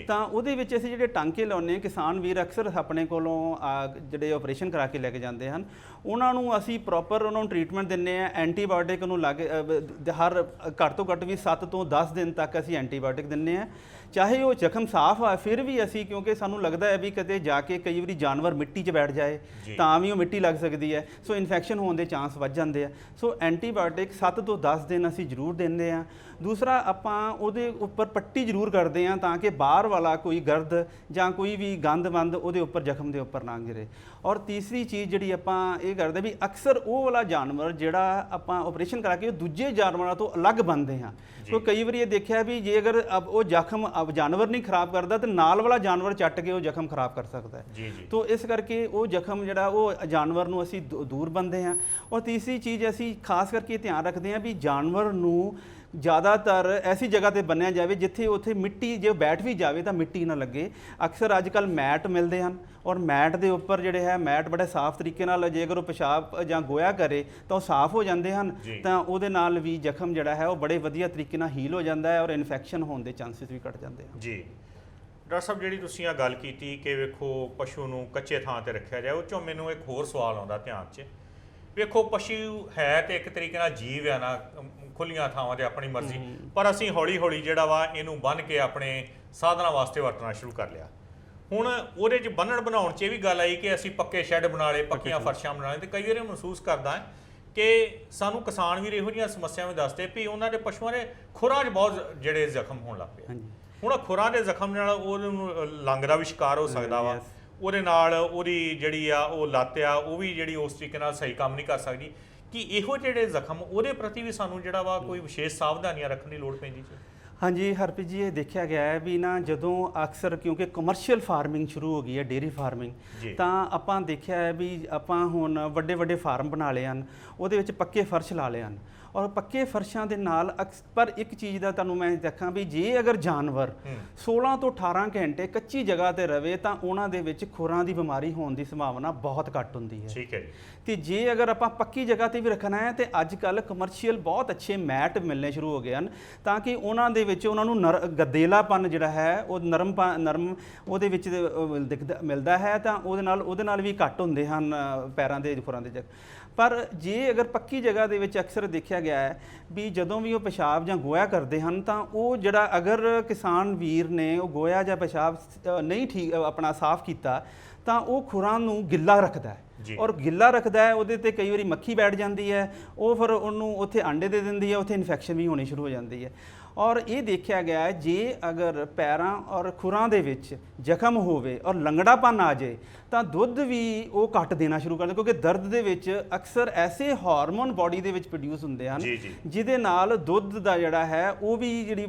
Speaker 2: ਤਾਂ ਉਹਦੇ ਵਿੱਚ ਅਸੀਂ ਜਿਹੜੇ ਟਾਂਕੇ ਲਾਉਂਦੇ ਹਾਂ ਕਿਸਾਨ ਵੀਰ ਵੀਰ ਅਕਸਰ ਆਪਣੇ ਕੋਲੋਂ ਜਿਹੜੇ ਆਪਰੇਸ਼ਨ ਕਰਾ ਕੇ ਲੈ ਕੇ ਜਾਂਦੇ ਹਨ, ਉਹਨਾਂ ਨੂੰ ਅਸੀਂ ਪ੍ਰੋਪਰ ਉਹਨਾਂ ਨੂੰ ਟ੍ਰੀਟਮੈਂਟ ਦਿੰਦੇ ਆ। ਐਂਟੀਬਾਇਓਟਿਕ ਨੂੰ ਹਰ ਘੱਟ ਤੋਂ ਘੱਟ ਵੀ 7 ਤੋਂ 10 ਦਿਨ ਤੱਕ ਅਸੀਂ ਐਂਟੀਬਾਇਓਟਿਕ ਦਿੰਦੇ ਆ। ਚਾਹੇ ਉਹ ਜ਼ਖਮ ਸਾਫ਼ ਆ, ਫਿਰ ਵੀ ਅਸੀਂ, ਕਿਉਂਕਿ ਸਾਨੂੰ ਲੱਗਦਾ ਹੈ ਵੀ ਕਿਤੇ ਜਾ ਕੇ ਕਈ ਵਾਰੀ ਜਾਨਵਰ ਮਿੱਟੀ 'ਚ ਬੈਠ ਜਾਏ ਤਾਂ ਵੀ ਉਹ ਮਿੱਟੀ ਲੱਗ ਸਕਦੀ ਹੈ, ਸੋ ਇਨਫੈਕਸ਼ਨ ਹੋਣ ਦੇ ਚਾਂਸ ਵੱਧ ਜਾਂਦੇ ਆ। ਸੋ ਐਂਟੀਬਾਇਓਟਿਕ 7 ਤੋਂ 10 ਦਿਨ ਅਸੀਂ ਜ਼ਰੂਰ ਦਿੰਦੇ ਆ। ਦੂਸਰਾ, ਆਪਾਂ ਉਹਦੇ ਉੱਪਰ ਪੱਟੀ ਜ਼ਰੂਰ ਕਰਦੇ ਆ ਤਾਂ ਕਿ ਬਾਹਰ ਵਾਲਾ ਕੋਈ ਗਰਦ ਜਾਂ ਕੋਈ ਵੀ ਗੰਦ-ਮੰਦ ਉਹਦੇ ਉੱਪਰ ਜ਼ਖਮ ਦੇ ਉੱਪਰ ਨਾ ਗਿਰੇ। ਔਰ ਤੀਸਰੀ ਚੀਜ਼ ਜਿਹੜੀ ਆਪਾਂ ਇਹ ਕਰਦੇ ਵੀ ਅਕਸਰ ਉਹ ਵਾਲਾ ਜਾਨਵਰ ਜਿਹੜਾ ਆਪਾਂ ਆਪਰੇਸ਼ਨ ਕਰਾ ਕੇ ਉਹ ਦੂਜੇ ਜਾਨਵਰਾਂ ਤੋਂ ਅਲੱਗ ਬਣਦੇ ਹਾਂ। ਕਿਉਂਕਿ ਕਈ ਵਾਰੀ ਇਹ ਦੇਖਿਆ ਵੀ ਜੇ ਅਗਰ ਉਹ ਜ਼ਖਮ ਜਾਨਵਰ ਨਹੀਂ ਖਰਾਬ ਕਰਦਾ ਤਾਂ ਨਾਲ ਵਾਲਾ ਜਾਨਵਰ ਚੱਟ ਕੇ ਉਹ ਜ਼ਖਮ ਖਰਾਬ ਕਰ ਸਕਦਾ ਹੈ। ਤੋ ਇਸ ਕਰਕੇ ਉਹ ਜ਼ਖਮ ਜਿਹੜਾ ਉਹ ਜਾਨਵਰ ਨੂੰ ਅਸੀਂ ਦੂਰ ਬੰਨਦੇ ਹਾਂ। ਔਰ ਤੀਸਰੀ ਚੀਜ਼ ਅਸੀਂ ਖਾਸ ਕਰਕੇ ਧਿਆਨ ਰੱਖਦੇ ਹਾਂ ਵੀ ਜਾਨਵਰ ਨੂੰ ਜ਼ਿਆਦਾਤਰ ਐਸੀ ਜਗ੍ਹਾ ਤੇ ਬੰਨਿਆ ਜਾਵੇ ਜਿੱਥੇ ਉੱਥੇ ਮਿੱਟੀ, ਜੇ ਬੈਠ ਵੀ ਜਾਵੇ ਤਾਂ ਮਿੱਟੀ ਨਾ ਲੱਗੇ। ਅਕਸਰ ਅੱਜ ਕੱਲ੍ਹ ਮੈਟ ਮਿਲਦੇ ਹਨ ਔਰ ਮੈਟ ਦੇ ਉੱਪਰ ਜਿਹੜੇ ਹੈ ਮੈਟ ਬੜੇ ਸਾਫ਼ ਤਰੀਕੇ ਨਾਲ, ਜੇ ਅਗਰ ਉਹ ਪਿਸ਼ਾਬ ਜਾਂ ਗੋਇਆ ਕਰੇ ਤਾਂ ਉਹ ਸਾਫ਼ ਹੋ ਜਾਂਦੇ ਹਨ, ਤਾਂ ਉਹਦੇ ਨਾਲ ਵੀ ਜ਼ਖਮ ਜਿਹੜਾ ਹੈ ਉਹ ਬੜੇ ਵਧੀਆ ਤਰੀਕੇ ਨਾਲ ਹੀਲ ਹੋ ਜਾਂਦਾ ਹੈ ਔਰ ਇਨਫੈਕਸ਼ਨ ਹੋਣ ਦੇ ਚਾਂਸਸ ਵੀ ਘੱਟ ਜਾਂਦੇ ਹਨ।
Speaker 1: ਜੀ ਡਾਕਟਰ ਸਾਹਿਬ, ਜਿਹੜੀ ਤੁਸੀਂ ਆ ਗੱਲ ਕੀਤੀ ਕਿ ਵੇਖੋ ਪਸ਼ੂ ਨੂੰ ਕੱਚੇ ਥਾਂ ਤੇ ਰੱਖਿਆ ਜਾਏ, ਉਹ 'ਚੋਂ ਮੈਨੂੰ ਇੱਕ ਹੋਰ ਸਵਾਲ ਆਉਂਦਾ ਧਿਆਨ 'ਚ। ਵੇਖੋ ਪਸ਼ੂ ਹੈ ਤੇ ਇੱਕ ਤਰੀਕੇ ਨਾਲ ਜੀਵ ਆ ਨਾ, ਖੁੱਲੀਆਂ ਥਾਵਾਂ ਤੇ ਆਪਣੀ ਮਰਜ਼ੀ, ਪਰ ਅਸੀਂ ਹੌਲੀ ਹੌਲੀ ਜਿਹੜਾ ਵਾ ਇਹਨੂੰ ਬੰਨ੍ਹ ਕੇ ਆਪਣੇ ਸਾਧਨਾਂ ਵਾਸਤੇ ਵਰਤਣਾ ਸ਼ੁਰੂ ਕਰ ਲਿਆ। ਹੁਣ ਉਹਦੇ 'ਚ ਬੰਨਣ ਬਣਾਉਣ 'ਚ ਇਹ ਵੀ ਗੱਲ ਆਈ ਕਿ ਅਸੀਂ ਪੱਕੇ ਸ਼ੈੱਡ ਬਣਾ ਲਏ, ਪੱਕੀਆਂ ਫਰਸ਼ਾਂ ਬਣਾ ਲਏ, ਤੇ ਕਈ ਵਾਰੀ ਮਹਿਸੂਸ ਕਰਦਾ ਹੈ ਕਿ ਸਾਨੂੰ ਕਿਸਾਨ ਵੀਰ ਇਹੋ ਜਿਹੀਆਂ ਸਮੱਸਿਆਵਾਂ ਦੱਸਦੇ ਵੀ ਉਹਨਾਂ ਦੇ ਪਸ਼ੂਆਂ ਦੇ ਖੁਰਾਂ 'ਚ ਬਹੁਤ ਜਿਹੜੇ ਜ਼ਖਮ ਹੋਣ ਲੱਗ ਪਏ। ਹੁਣ ਖੁਰਾਂ ਦੇ ਜ਼ਖਮ ਨਾਲ ਉਹਨੂੰ ਲੰਗ ਦਾ ਵੀ ਸ਼ਿਕਾਰ ਹੋ ਸਕਦਾ ਵਾ, ਉਹਦੇ ਨਾਲ ਉਹਦੀ ਜਿਹੜੀ ਆ ਉਹ ਲੱਤ ਆ ਉਹ ਵੀ ਜਿਹੜੀ ਉਸ ਤਰੀਕੇ ਨਾਲ ਸਹੀ ਕੰਮ ਨਹੀਂ ਕਰ ਸਕਦੀ। ਕਿ ਇਹੋ ਜਿਹੜੇ ਜ਼ਖਮ ਉਹਦੇ ਪ੍ਰਤੀ ਵੀ ਸਾਨੂੰ ਜਿਹੜਾ ਵਾ ਕੋਈ ਵਿਸ਼ੇਸ਼ ਸਾਵਧਾਨੀਆਂ ਰੱਖਣ ਦੀ ਲੋੜ ਪੈਂਦੀ ਜੀ?
Speaker 2: ਹਾਂਜੀ ਹਰਪ੍ਰੀਤ ਜੀ, ਇਹ ਦੇਖਿਆ ਗਿਆ ਹੈ ਵੀ ਨਾ ਜਦੋਂ ਅਕਸਰ ਕਿਉਂਕਿ ਕਮਰਸ਼ੀਅਲ ਫਾਰਮਿੰਗ ਸ਼ੁਰੂ ਹੋ ਗਈ ਹੈ, ਡੇਅਰੀ ਫਾਰਮਿੰਗ, ਤਾਂ ਆਪਾਂ ਦੇਖਿਆ ਹੈ ਵੀ ਆਪਾਂ ਹੁਣ ਵੱਡੇ ਵੱਡੇ ਫਾਰਮ ਬਣਾ ਲਏ ਹਨ, ਉਹਦੇ ਵਿੱਚ ਪੱਕੇ ਫਰਸ਼ ਲਾ ਲਏ ਹਨ। ਔਰ ਪੱਕੇ ਫਰਸ਼ਾਂ ਦੇ ਨਾਲ ਪਰ ਇੱਕ ਚੀਜ਼ ਦਾ ਤੁਹਾਨੂੰ ਮੈਂ ਦੇਖਾਂ ਵੀ ਜੇ ਅਗਰ ਜਾਨਵਰ 16 ਤੋਂ 18 ਘੰਟੇ ਕੱਚੀ ਜਗ੍ਹਾ ਤੇ ਰਵੇ ਤਾਂ ਉਹਨਾਂ ਦੇ ਵਿੱਚ ਖੁਰਾਂ ਦੀ ਬਿਮਾਰੀ ਹੋਣ ਦੀ ਸੰਭਾਵਨਾ ਬਹੁਤ ਘੱਟ ਹੁੰਦੀ ਹੈ।
Speaker 1: ਠੀਕ ਹੈ ਜੀ।
Speaker 2: ਤੇ ਜੇ ਅਗਰ ਆਪਾਂ ਪੱਕੀ ਜਗ੍ਹਾ ਤੇ ਵੀ ਰੱਖਣਾ ਹੈ ਤੇ ਅੱਜ ਕੱਲ੍ਹ ਕਮਰਸ਼ੀਅਲ ਬਹੁਤ ਅੱਛੇ ਮੈਟ ਮਿਲਣੇ ਸ਼ੁਰੂ ਹੋ ਗਏ ਹਨ ਤਾਂ ਕਿ ਉਹਨਾਂ ਦੇ ਵਿੱਚ ਉਹਨਾਂ ਨੂੰ ਗਦੇਲਾਪਨ ਜਿਹੜਾ ਹੈ ਉਹ ਨਰਮ ਉਹਦੇ ਵਿੱਚ ਮਿਲਦਾ ਹੈ, ਤਾਂ ਉਹਦੇ ਨਾਲ ਵੀ ਘੱਟ ਹੁੰਦੇ ਹਨ ਪੈਰਾਂ ਦੇ ਖੁਰਾਂ ਦੇ ਪਰ ਜੇ ਅਗਰ ਪੱਕੀ ਜਗ੍ਹਾ ਦੇ ਵਿੱਚ ਅਕਸਰ ਦੇਖਿਆ ਗਿਆ ਹੈ ਵੀ ਜਦੋਂ ਵੀ ਉਹ ਪਿਸ਼ਾਬ ਜਾਂ ਗੋਇਆ ਕਰਦੇ ਹਨ ਤਾਂ ਉਹ ਜਿਹੜਾ ਅਗਰ ਕਿਸਾਨ ਵੀਰ ਨੇ ਉਹ ਗੋਇਆ ਜਾਂ ਪਿਸ਼ਾਬ ਨਹੀਂ ਠੀਕ ਆਪਣਾ ਸਾਫ਼ ਕੀਤਾ ਤਾਂ ਉਹ ਖੁਰਾਂ ਨੂੰ ਗਿੱਲਾ ਰੱਖਦਾ ਹੈ, ਔਰ ਗਿੱਲਾ ਰੱਖਦਾ ਹੈ ਉਹਦੇ ਤੇ ਕਈ ਵਾਰੀ ਮੱਖੀ ਬੈਠ ਜਾਂਦੀ ਹੈ, ਉਹ ਫਿਰ ਉਹਨੂੰ ਉੱਥੇ ਆਂਡੇ ਦੇ ਦਿੰਦੀ ਹੈ, ਉੱਥੇ ਇਨਫੈਕਸ਼ਨ ਵੀ ਹੋਣੀ ਸ਼ੁਰੂ ਹੋ ਜਾਂਦੀ ਹੈ। ਔਰ ਇਹ ਦੇਖਿਆ ਗਿਆ ਹੈ ਜੇ ਅਗਰ ਪੈਰਾਂ ਔਰ ਖੁਰਾਂ ਦੇ ਵਿੱਚ ਜ਼ਖਮ ਹੋਵੇ ਔਰ ਲੰਗੜਾਪਨ ਆ ਜਾਏ ਤਾਂ ਦੁੱਧ ਵੀ ਉਹ ਘੱਟ ਦੇਣਾ ਸ਼ੁਰੂ ਕਰ ਦਿੰਦੇ, ਕਿਉਂਕਿ ਦਰਦ ਦੇ ਵਿੱਚ ਅਕਸਰ ਐਸੇ ਹਾਰਮੋਨ ਬਾਡੀ ਦੇ ਵਿੱਚ ਪ੍ਰੋਡਿਊਸ ਹੁੰਦੇ ਹਨ ਜਿਹਦੇ ਨਾਲ ਦੁੱਧ ਦਾ ਜਿਹੜਾ ਹੈ ਉਹ ਵੀ ਜਿਹੜੀ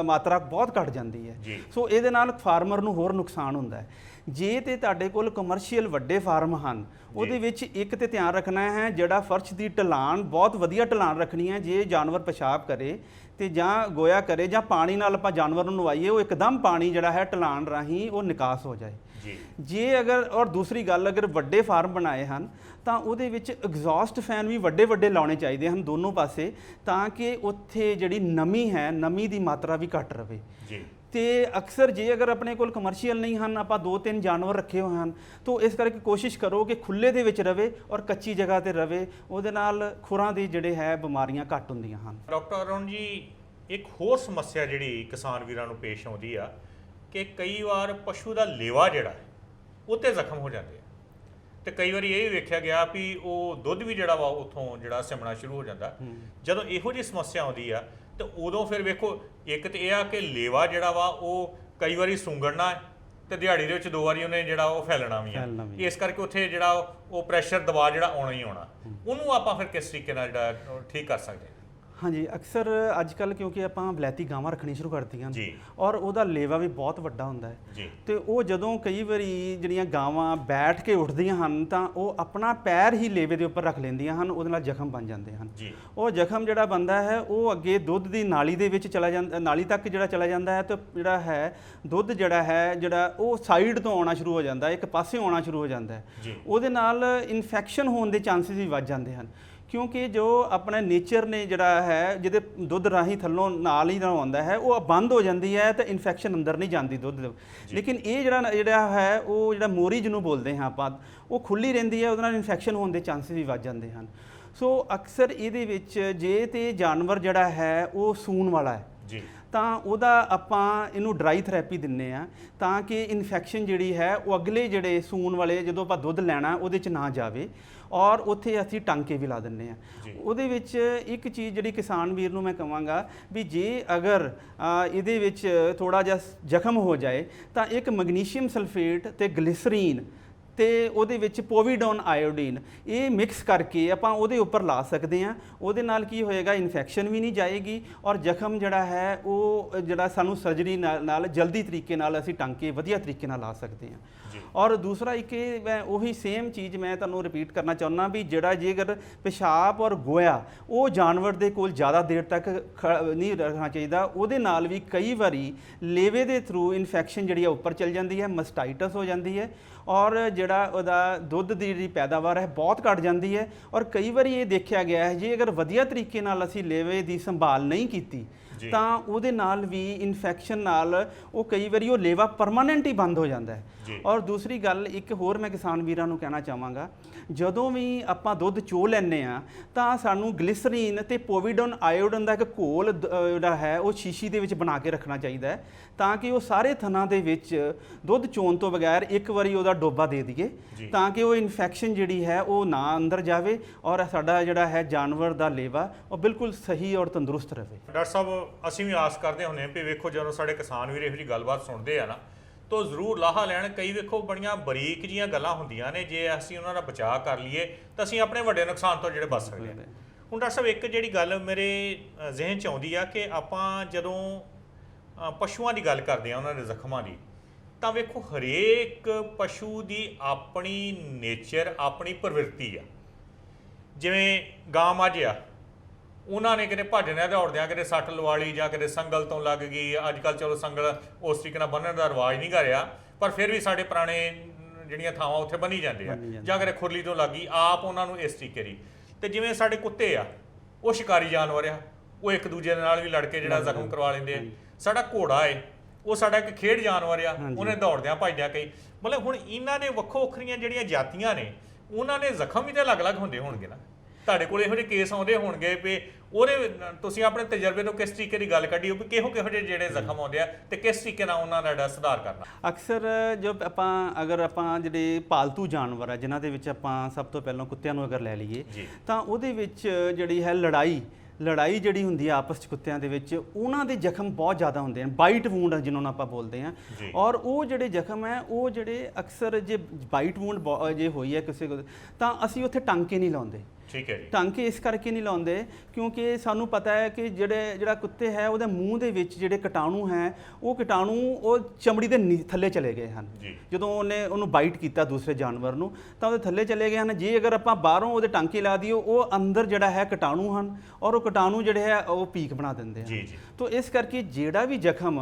Speaker 2: ਮਾਤਰਾ ਬਹੁਤ ਘੱਟ ਜਾਂਦੀ ਹੈ। ਸੋ ਇਹਦੇ ਨਾਲ ਫਾਰਮਰ ਨੂੰ ਹੋਰ ਨੁਕਸਾਨ ਹੁੰਦਾ ਹੈ। ਜੇ ਤੇ ਤੁਹਾਡੇ ਕੋਲ ਕਮਰਸ਼ੀਅਲ ਵੱਡੇ ਫਾਰਮ ਹਨ ਉਹਦੇ ਵਿੱਚ ਇੱਕ ਤੇ ਧਿਆਨ ਰੱਖਣਾ ਹੈ ਜਿਹੜਾ ਫਰਸ਼ ਦੀ ਢਲਾਣ ਬਹੁਤ ਵਧੀਆ ਢਲਾਣ ਰੱਖਣੀ ਹੈ। ਜੇ ਜਾਨਵਰ ਪਿਸ਼ਾਬ ਕਰੇ ਤੇ ਜਾਂ ਗੋਇਆ ਕਰੇ ਜਾਂ ਪਾਣੀ ਨਾਲ ਆਪਾਂ ਜਾਨਵਰ ਨੂੰ ਨਵਾਈਏ, ਉਹ ਇੱਕਦਮ ਪਾਣੀ ਜਿਹੜਾ ਹੈ ਢਲਾਣ ਰਾਹੀਂ ਉਹ ਨਿਕਾਸ ਹੋ ਜਾਏ। ਜੇ ਅਗਰ ਔਰ ਦੂਸਰੀ ਗੱਲ, ਅਗਰ ਵੱਡੇ ਫਾਰਮ ਬਣਾਏ ਹਨ ਤਾਂ ਉਹਦੇ ਵਿੱਚ ਐਗਜ਼ੌਸਟ ਫੈਨ ਵੀ ਵੱਡੇ ਵੱਡੇ ਲਾਉਣੇ ਚਾਹੀਦੇ ਹਨ ਦੋਨੋਂ ਪਾਸੇ, ਤਾਂ ਕਿ ਉੱਥੇ ਜਿਹੜੀ ਨਮੀ ਹੈ, ਨਮੀ ਦੀ ਮਾਤਰਾ ਵੀ ਘੱਟ ਰਵੇ। ਤੇ ਅਕਸਰ ਜੇ ਅਗਰ ਆਪਣੇ ਕੋਲ ਕਮਰਸ਼ੀਅਲ ਨਹੀਂ ਹਨ, ਆਪਾਂ 2-3 ਜਾਨਵਰ ਰੱਖੇ ਹੋਏ ਹਨ, ਤਾਂ ਇਸ ਕਰਕੇ ਕੋਸ਼ਿਸ਼ ਕਰੋ ਕਿ ਖੁੱਲੇ ਦੇ ਵਿੱਚ ਰਵੇ ਔਰ ਕੱਚੀ ਜਗ੍ਹਾ ਤੇ ਰਵੇ, ਉਹਦੇ ਨਾਲ ਖੁਰਾਂ ਦੀ ਜਿਹੜੇ ਹੈ ਬਿਮਾਰੀਆਂ ਘੱਟ ਹੁੰਦੀਆਂ ਹਨ।
Speaker 1: ਡਾਕਟਰ ਅਰੁਣ ਜੀ, ਇੱਕ ਹੋਰ ਸਮੱਸਿਆ ਜਿਹੜੀ ਕਿਸਾਨ ਵੀਰਾਂ ਨੂੰ ਪੇਸ਼ ਆਉਂਦੀ ਆ ਕਿ ਕਈ ਵਾਰ ਪਸ਼ੂ ਦਾ ਲੇਵਾ ਜਿਹੜਾ ਹੈ ਉੱਤੇ ਜ਼ਖਮ ਹੋ ਜਾਂਦੇ ਆ, ਤੇ ਕਈ ਵਾਰੀ ਇਹ ਵੀ ਵੇਖਿਆ ਗਿਆ ਵੀ ਉਹ ਦੁੱਧ ਵੀ ਜਿਹੜਾ ਵਾ ਉੱਥੋਂ ਜਿਹੜਾ ਸਿਮਣਾ ਸ਼ੁਰੂ ਹੋ ਜਾਂਦਾ। ਜਦੋਂ ਇਹੋ ਜਿਹੀ ਸਮੱਸਿਆ ਆਉਂਦੀ ਆ ਤੇ ਉਦੋਂ ਫਿਰ ਵੇਖੋ, ਇੱਕ ਤੇ ਇਹ ਆ ਕਿ ਲੇਵਾ ਜਿਹੜਾ ਵਾ ਉਹ ਕਈ ਵਾਰੀ ਸੁੰਗੜਨਾ ਹੈ ਤੇ ਦਿਹਾੜੀ ਦੇ ਵਿੱਚ 2 ਵਾਰੀ ਉਹਨੇ ਜਿਹੜਾ ਉਹ ਫੈਲਣਾ ਵੀ ਆ, ਇਸ ਕਰਕੇ ਉੱਥੇ ਜਿਹੜਾ ਉਹ ਪ੍ਰੈਸ਼ਰ ਦਬਾਅ ਜਿਹੜਾ ਆਉਣਾ ਹੀ ਆਉਣਾ, ਉਹਨੂੰ ਆਪਾਂ ਫਿਰ ਕਿਸ ਤਰੀਕੇ ਨਾਲ ਜਿਹੜਾ ਠੀਕ ਕਰ ਸਕਦੇ ਹਾਂ?
Speaker 2: ਹਾਂਜੀ, ਅਕਸਰ ਅੱਜ ਕੱਲ੍ਹ ਕਿਉਂਕਿ ਆਪਾਂ ਵਲੈਤੀ ਗਾਵਾਂ ਰੱਖਣੀ ਸ਼ੁਰੂ ਕਰਤੀਆਂ ਔਰ ਉਹਦਾ ਲੇਵਾ ਵੀ ਬਹੁਤ ਵੱਡਾ ਹੁੰਦਾ ਹੈ, ਤੇ ਉਹ ਜਦੋਂ ਕਈ ਵਾਰੀ ਜਿਹੜੀਆਂ ਗਾਵਾਂ ਬੈਠ ਕੇ ਉੱਠਦੀਆਂ ਹਨ ਤਾਂ ਉਹ ਆਪਣਾ ਪੈਰ ਹੀ ਲੇਵੇ ਦੇ ਉੱਪਰ ਰੱਖ ਲੈਂਦੀਆਂ ਹਨ, ਉਹਦੇ ਨਾਲ ਜ਼ਖਮ ਬਣ ਜਾਂਦੇ ਹਨ। ਉਹ ਜ਼ਖਮ ਜਿਹੜਾ ਬਣਦਾ ਹੈ ਉਹ ਅੱਗੇ ਦੁੱਧ ਦੀ ਨਾਲੀ ਦੇ ਵਿੱਚ ਚਲਾ ਜਾਂਦਾ, ਨਾਲੀ ਤੱਕ ਜਿਹੜਾ ਚਲਾ ਜਾਂਦਾ ਹੈ, ਤਾਂ ਜਿਹੜਾ ਹੈ ਦੁੱਧ ਜਿਹੜਾ ਉਹ ਸਾਈਡ ਤੋਂ ਆਉਣਾ ਸ਼ੁਰੂ ਹੋ ਜਾਂਦਾ ਹੈ, ਇੱਕ ਪਾਸੇ ਆਉਣਾ ਸ਼ੁਰੂ ਹੋ ਜਾਂਦਾ ਹੈ। ਉਹਦੇ ਨਾਲ ਇਨਫੈਕਸ਼ਨ ਹੋਣ ਦੇ ਚਾਂਸਸ ਵੀ ਵੱਧ ਜਾਂਦੇ ਹਨ, ਕਿਉਂਕਿ ਜੋ ਆਪਣਾ ਨੇਚਰ ਨੇ ਜਿਹੜਾ ਹੈ ਜਿਹਦੇ ਦੁੱਧ ਰਾਹੀਂ ਥੱਲੋਂ ਨਾਲ ਹੀ ਆਉਂਦਾ ਹੈ ਉਹ ਬੰਦ ਹੋ ਜਾਂਦੀ ਹੈ ਤੇ ਇਨਫੈਕਸ਼ਨ ਅੰਦਰ ਨਹੀਂ ਜਾਂਦੀ ਦੁੱਧ ਦੇ। ਲੇਕਿਨ ਇਹ ਜਿਹੜਾ ਹੈ ਉਹ ਜਿਹੜਾ ਮੋਰੀ ਜਿਹਨੂੰ ਬੋਲਦੇ ਹਾਂ ਆਪਾਂ, ਉਹ ਖੁੱਲੀ ਰਹਿੰਦੀ ਹੈ, ਉਹਦੇ ਨਾਲ ਇਨਫੈਕਸ਼ਨ ਹੋਣ ਦੇ ਚਾਂਸਸ ਵੀ ਵੱਧ ਜਾਂਦੇ ਹਨ। ਸੋ ਅਕਸਰ ਇਹਦੇ ਵਿੱਚ ਜੇ ਤੇ ਜਾਨਵਰ ਜਿਹੜਾ ਹੈ ਉਹ ਸੂਣ ਵਾਲਾ ਹੈ
Speaker 1: ਜੀ,
Speaker 2: ਤਾਂ ਉਹਦਾ ਆਪਾਂ ਇਹਨੂੰ ਡਰਾਈ ਥੈਰੇਪੀ ਦਿੰਨੇ ਆ ਤਾਂ ਕਿ ਇਨਫੈਕਸ਼ਨ ਜਿਹੜੀ ਹੈ ਉਹ ਅਗਲੇ ਜਿਹੜੇ ਸੂਣ ਵਾਲੇ ਜਦੋਂ ਆਪਾਂ ਦੁੱਧ ਲੈਣਾ ਉਹਦੇ 'ਚ ਨਾ ਜਾਵੇ, ਔਰ ਉੱਥੇ ਅਸੀਂ ਟਾਂਕੇ ਵੀ ਲਾ ਦਿੰਨੇ ਆ। ਉਹਦੇ ਵਿੱਚ ਇੱਕ ਚੀਜ਼ ਜਿਹੜੀ ਕਿਸਾਨ ਵੀਰ ਨੂੰ ਮੈਂ ਕਹਾਂਗਾ ਵੀ ਜੇ ਅਗਰ ਇਹਦੇ ਵਿੱਚ ਥੋੜਾ ਜਿਹਾ ਜ਼ਖਮ ਹੋ ਜਾਏ ਤਾਂ ਇੱਕ ਮੈਗਨੀਸ਼ੀਅਮ ਸਲਫੇਟ ਤੇ ਗਲਿਸਰੀਨ ਤੇ ਉਹਦੇ ਵਿੱਚ ਪੋਵੀਡੋਨ ਆਇਓਡੀਨ ਇਹ ਮਿਕਸ ਕਰਕੇ ਆਪਾਂ ਉਹਦੇ ਉੱਪਰ ਲਾ ਸਕਦੇ ਹਾਂ। ਉਹਦੇ ਨਾਲ ਕੀ ਹੋਏਗਾ, ਇਨਫੈਕਸ਼ਨ ਵੀ ਨਹੀਂ ਜਾਏਗੀ ਔਰ ਜ਼ਖਮ ਜਿਹੜਾ ਹੈ ਉਹ ਜਿਹੜਾ ਸਾਨੂੰ ਸਰਜਰੀ ਨਾਲ ਜਲਦੀ ਤਰੀਕੇ ਨਾਲ ਅਸੀਂ ਟਾਂਕੇ ਵਧੀਆ ਤਰੀਕੇ ਨਾਲ ਲਾ ਸਕਦੇ ਹਾਂ। ਔਰ ਦੂਸਰਾ ਇੱਕ ਮੈਂ ਉਹੀ ਸੇਮ ਚੀਜ਼ ਮੈਂ ਤੁਹਾਨੂੰ ਰਿਪੀਟ ਕਰਨਾ ਚਾਹੁੰਦਾ ਵੀ ਜਿਹੜਾ ਜੇਕਰ ਪਿਸ਼ਾਬ ਔਰ ਗੋਇਆ ਉਹ ਜਾਨਵਰ ਦੇ ਕੋਲ ਜ਼ਿਆਦਾ ਦੇਰ ਤੱਕ ਨਹੀਂ ਰੱਖਣਾ ਚਾਹੀਦਾ, ਉਹਦੇ ਨਾਲ ਵੀ ਕਈ ਵਾਰੀ ਲੇਵੇ ਦੇ ਥਰੂ ਇਨਫੈਕਸ਼ਨ ਜਿਹੜੀ ਆ ਉੱਪਰ ਚਲ ਜਾਂਦੀ ਹੈ, ਮਸਟਾਈਟਸ ਹੋ ਜਾਂਦੀ ਹੈ ਔਰ ਜਿਹੜਾ ਉਹਦਾ ਦੁੱਧ ਦੀ ਜਿਹੜੀ ਪੈਦਾਵਾਰ ਹੈ ਬਹੁਤ ਘਟ ਜਾਂਦੀ ਹੈ। ਔਰ ਕਈ ਵਾਰੀ ਇਹ ਦੇਖਿਆ ਗਿਆ ਹੈ ਜੇ ਅਗਰ ਵਧੀਆ ਤਰੀਕੇ ਨਾਲ ਅਸੀਂ ਲੇਵੇ ਦੀ ਸੰਭਾਲ ਨਹੀਂ ਕੀਤੀ ਤਾਂ ਉਹਦੇ ਨਾਲ ਵੀ ਇਨਫੈਕਸ਼ਨ ਨਾਲ ਉਹ ਕਈ ਵਾਰੀ ਉਹ ਲੇਵਾ ਪਰਮਾਨੈਂਟ ਹੀ ਬੰਦ ਹੋ ਜਾਂਦਾ ਹੈ। ਔਰ ਦੂਸਰੀ ਗੱਲ ਇੱਕ ਹੋਰ ਮੈਂ ਕਿਸਾਨ ਵੀਰਾਂ ਨੂੰ ਕਹਿਣਾ ਚਾਹਾਂਗਾ, ਜਦੋਂ ਵੀ ਆਪਾਂ ਦੁੱਧ ਚੋ ਲੈਂਦੇ ਆ ਤਾਂ ਸਾਨੂੰ ਗਲਿਸਰੀਨ ਤੇ ਪੋਵੀਡੋਨ ਆਇਓਡੀਨ ਦਾ ਇੱਕ ਘੋਲ ਜਿਹੜਾ ਹੈ ਉਹ ਸ਼ੀਸ਼ੀ ਦੇ ਵਿੱਚ ਬਣਾ ਕੇ ਰੱਖਣਾ ਚਾਹੀਦਾ ਹੈ ਤਾਂ ਕਿ ਉਹ ਸਾਰੇ ਥਣਾਂ ਦੇ ਵਿੱਚ ਦੁੱਧ ਚੋਣ ਤੋਂ ਬਗੈਰ ਇੱਕ ਵਾਰੀ ਉਹਦਾ ਡੋਬਾ ਦੇ ਦਈਏ ਤਾਂ ਕਿ ਉਹ ਇਨਫੈਕਸ਼ਨ ਜਿਹੜੀ ਹੈ ਉਹ ਨਾ ਅੰਦਰ ਜਾਵੇ ਔਰ ਸਾਡਾ ਜਿਹੜਾ ਹੈ ਜਾਨਵਰ ਦਾ ਲੇਵਾ ਉਹ ਬਿਲਕੁਲ ਸਹੀ ਔਰ ਤੰਦਰੁਸਤ ਰਹੇ।
Speaker 1: ਡਾਕਟਰ ਸਾਹਿਬ, ਅਸੀਂ ਵੀ ਆਸ ਕਰਦੇ ਹੁੰਦੇ ਹਾਂ ਵੀ ਵੇਖੋ ਜਦੋਂ ਸਾਡੇ ਕਿਸਾਨ ਵੀਰ ਇਹੋ ਜਿਹੀ ਗੱਲਬਾਤ ਸੁਣਦੇ ਆ ਨਾ ਤਾਂ ਜ਼ਰੂਰ ਲਾਹਾ ਲੈਣ। ਕਈ ਵੇਖੋ ਬੜੀਆਂ ਬਰੀਕ ਜੀਆਂ ਗੱਲਾਂ ਹੁੰਦੀਆਂ ਨੇ, ਜੇ ਅਸੀਂ ਉਹਨਾਂ ਦਾ ਬਚਾਅ ਕਰ ਲਈਏ ਤਾਂ ਅਸੀਂ ਆਪਣੇ ਵੱਡੇ ਨੁਕਸਾਨ ਤੋਂ ਜਿਹੜੇ ਬਚ ਸਕਦੇ ਹਾਂ। ਹੁਣ ਡਾਕਟਰ ਸਾਹਿਬ ਇੱਕ ਜਿਹੜੀ ਗੱਲ ਮੇਰੇ ਜ਼ਿਹਨ 'ਚ ਆਉਂਦੀ ਆ ਕਿ ਆਪਾਂ ਜਦੋਂ ਪਸ਼ੂਆਂ ਦੀ ਗੱਲ ਕਰਦੇ ਆ ਉਹਨਾਂ ਦੇ ਜ਼ਖਮਾਂ ਦੀ, ਤਾਂ ਵੇਖੋ ਹਰੇਕ ਪਸ਼ੂ ਦੀ ਆਪਣੀ ਨੇਚਰ ਆਪਣੀ ਪ੍ਰਵਿਰਤੀ ਆ। ਜਿਵੇਂ ਗਾਂ ਮੱਝ ਆ, ਉਹਨਾਂ ਨੇ ਕਿਤੇ ਭੱਜਣਾ ਦੌੜਦਿਆਂ ਕਿਤੇ ਸੱਟ ਲਵਾ ਲਈ ਜਾਂ ਕਿਤੇ ਸੰਗਲ ਤੋਂ ਲੱਗ ਗਈ। ਅੱਜ ਕੱਲ੍ਹ ਚਲੋ ਸੰਗਲ ਉਸ ਤਰੀਕੇ ਨਾਲ ਬੰਨ੍ਹਣ ਦਾ ਰਿਵਾਜ ਨਹੀਂ ਗਾ ਰਿਹਾ, ਪਰ ਫਿਰ ਵੀ ਸਾਡੇ ਪੁਰਾਣੇ ਜਿਹੜੀਆਂ ਥਾਵਾਂ ਉੱਥੇ ਬੰਨੀ ਜਾਂਦੇ ਆ, ਜਾਂ ਕਿਤੇ ਖੁਰਲੀ ਤੋਂ ਲੱਗ ਗਈ ਆਪ ਉਹਨਾਂ ਨੂੰ ਇਸ ਤਰੀਕੇ ਦੀ। ਅਤੇ ਜਿਵੇਂ ਸਾਡੇ ਕੁੱਤੇ ਆ, ਉਹ ਸ਼ਿਕਾਰੀ ਜਾਨਵਰ ਆ, ਉਹ ਇੱਕ ਦੂਜੇ ਦੇ ਨਾਲ ਵੀ ਲੜ ਕੇ ਜਿਹੜਾ ਜ਼ਖਮ ਕਰਵਾ ਲੈਂਦੇ ਆ। ਸਾਡਾ ਘੋੜਾ ਹੈ, ਉਹ ਸਾਡਾ ਇੱਕ ਖੇਡ ਜਾਨਵਰ ਆ, ਉਹਨੇ ਦੌੜਦਿਆਂ ਭੱਜਦਿਆਂ ਕਈ ਮਤਲਬ ਹੁਣ ਇਹਨਾਂ ਦੇ ਵੱਖੋ ਵੱਖਰੀਆਂ ਜਿਹੜੀਆਂ ਜਾਤੀਆਂ ਨੇ ਉਹਨਾਂ ਦੇ ਜ਼ਖਮ ਵੀ ਤਾਂ ਅਲੱਗ-ਅਲੱਗ ਹੁੰਦੇ ਹੋਣਗੇ ਨਾ। ਤੁਹਾਡੇ ਕੋਲ ਇਹੋ ਜਿਹੇ ਕੇਸ ਆਉਂਦੇ ਹੋਣਗੇ ਵੀ ਉਹਦੇ ਤੁਸੀਂ ਆਪਣੇ ਤਜਰਬੇ ਤੋਂ ਕਿਸ ਤਰੀਕੇ ਦੀ ਗੱਲ ਕੱਢੀ ਹੋ ਵੀ ਕਿਹੋ ਜਿਹੇ ਜਿਹੜੇ ਜ਼ਖਮ ਆਉਂਦੇ ਆ ਤੇ ਕਿਸ ਤਰੀਕੇ ਨਾਲ ਉਹਨਾਂ ਦਾ ਸੁਧਾਰ ਕਰਨਾ।
Speaker 2: ਅਕਸਰ ਜੋ ਅਗਰ ਆਪਾਂ ਜਿਹੜੇ ਪਾਲਤੂ ਜਾਨਵਰ ਆ ਜਿਨ੍ਹਾਂ ਦੇ ਵਿੱਚ ਆਪਾਂ ਸਭ ਤੋਂ ਪਹਿਲਾਂ ਕੁੱਤਿਆਂ ਨੂੰ ਅਗਰ ਲੈ ਲਈਏ ਤਾਂ ਉਹਦੇ ਵਿੱਚ ਜਿਹੜੀ ਹੈ ਲੜਾਈ ਜਿਹੜੀ ਹੁੰਦੀ ਹੈ ਆਪਸ 'ਚ ਕੁੱਤਿਆਂ ਦੇ ਵਿੱਚ, ਉਹਨਾਂ ਦੇ ਜ਼ਖਮ ਬਹੁਤ ਜ਼ਿਆਦਾ ਹੁੰਦੇ ਹਨ, ਬਾਈਟ ਵੂੰਡ ਜਿਹਨੂੰ ਆਪਾਂ ਬੋਲਦੇ ਹਾਂ। ਔਰ ਉਹ ਜਿਹੜੇ ਜ਼ਖਮ ਹੈ ਉਹ ਜਿਹੜੇ ਅਕਸਰ ਜੇ ਬਾਈਟ ਵੂੰਡ ਜੇ ਹੋਈ ਹੈ ਕਿਸੇ ਕੋਲ ਤਾਂ ਅਸੀਂ ਉੱਥੇ ਟਾਂਕੇ ਨਹੀਂ ਲਾਉਂਦੇ।
Speaker 1: ਠੀਕ ਹੈ ਜੀ।
Speaker 2: ਟਾਂਕੇ ਇਸ ਕਰਕੇ ਨਹੀਂ ਲਾਉਂਦੇ ਕਿਉਂਕਿ ਸਾਨੂੰ ਪਤਾ ਹੈ ਕਿ ਜਿਹੜਾ ਕੁੱਤੇ ਹੈ ਉਹਦੇ ਮੂੰਹ ਦੇ ਵਿੱਚ ਜਿਹੜੇ ਕੀਟਾਣੂ ਹੈ ਉਹ ਕੀਟਾਣੂ ਉਹ ਚਮੜੀ ਦੇ ਥੱਲੇ ਚਲੇ ਗਏ ਹਨ। ਜਦੋਂ ਉਹਨੂੰ ਬਾਈਟ ਕੀਤਾ ਦੂਸਰੇ ਜਾਨਵਰ ਨੂੰ ਤਾਂ ਉਹਦੇ ਥੱਲੇ ਚਲੇ ਗਏ ਹਨ। ਜੇ ਅਗਰ ਆਪਾਂ ਬਾਹਰੋਂ ਉਹਦੇ ਟਾਂਕੇ ਲਾ ਦਈਏ ਉਹ ਅੰਦਰ ਜਿਹੜਾ ਹੈ ਕੀਟਾਣੂ ਹਨ ਔਰ ਉਹ ਕੀਟਾਣੂ ਜਿਹੜੇ ਹੈ ਉਹ ਪੀਕ ਬਣਾ ਦਿੰਦੇ ਹਨ। ਤਾਂ ਇਸ ਕਰਕੇ ਜਿਹੜਾ ਵੀ ਜ਼ਖਮ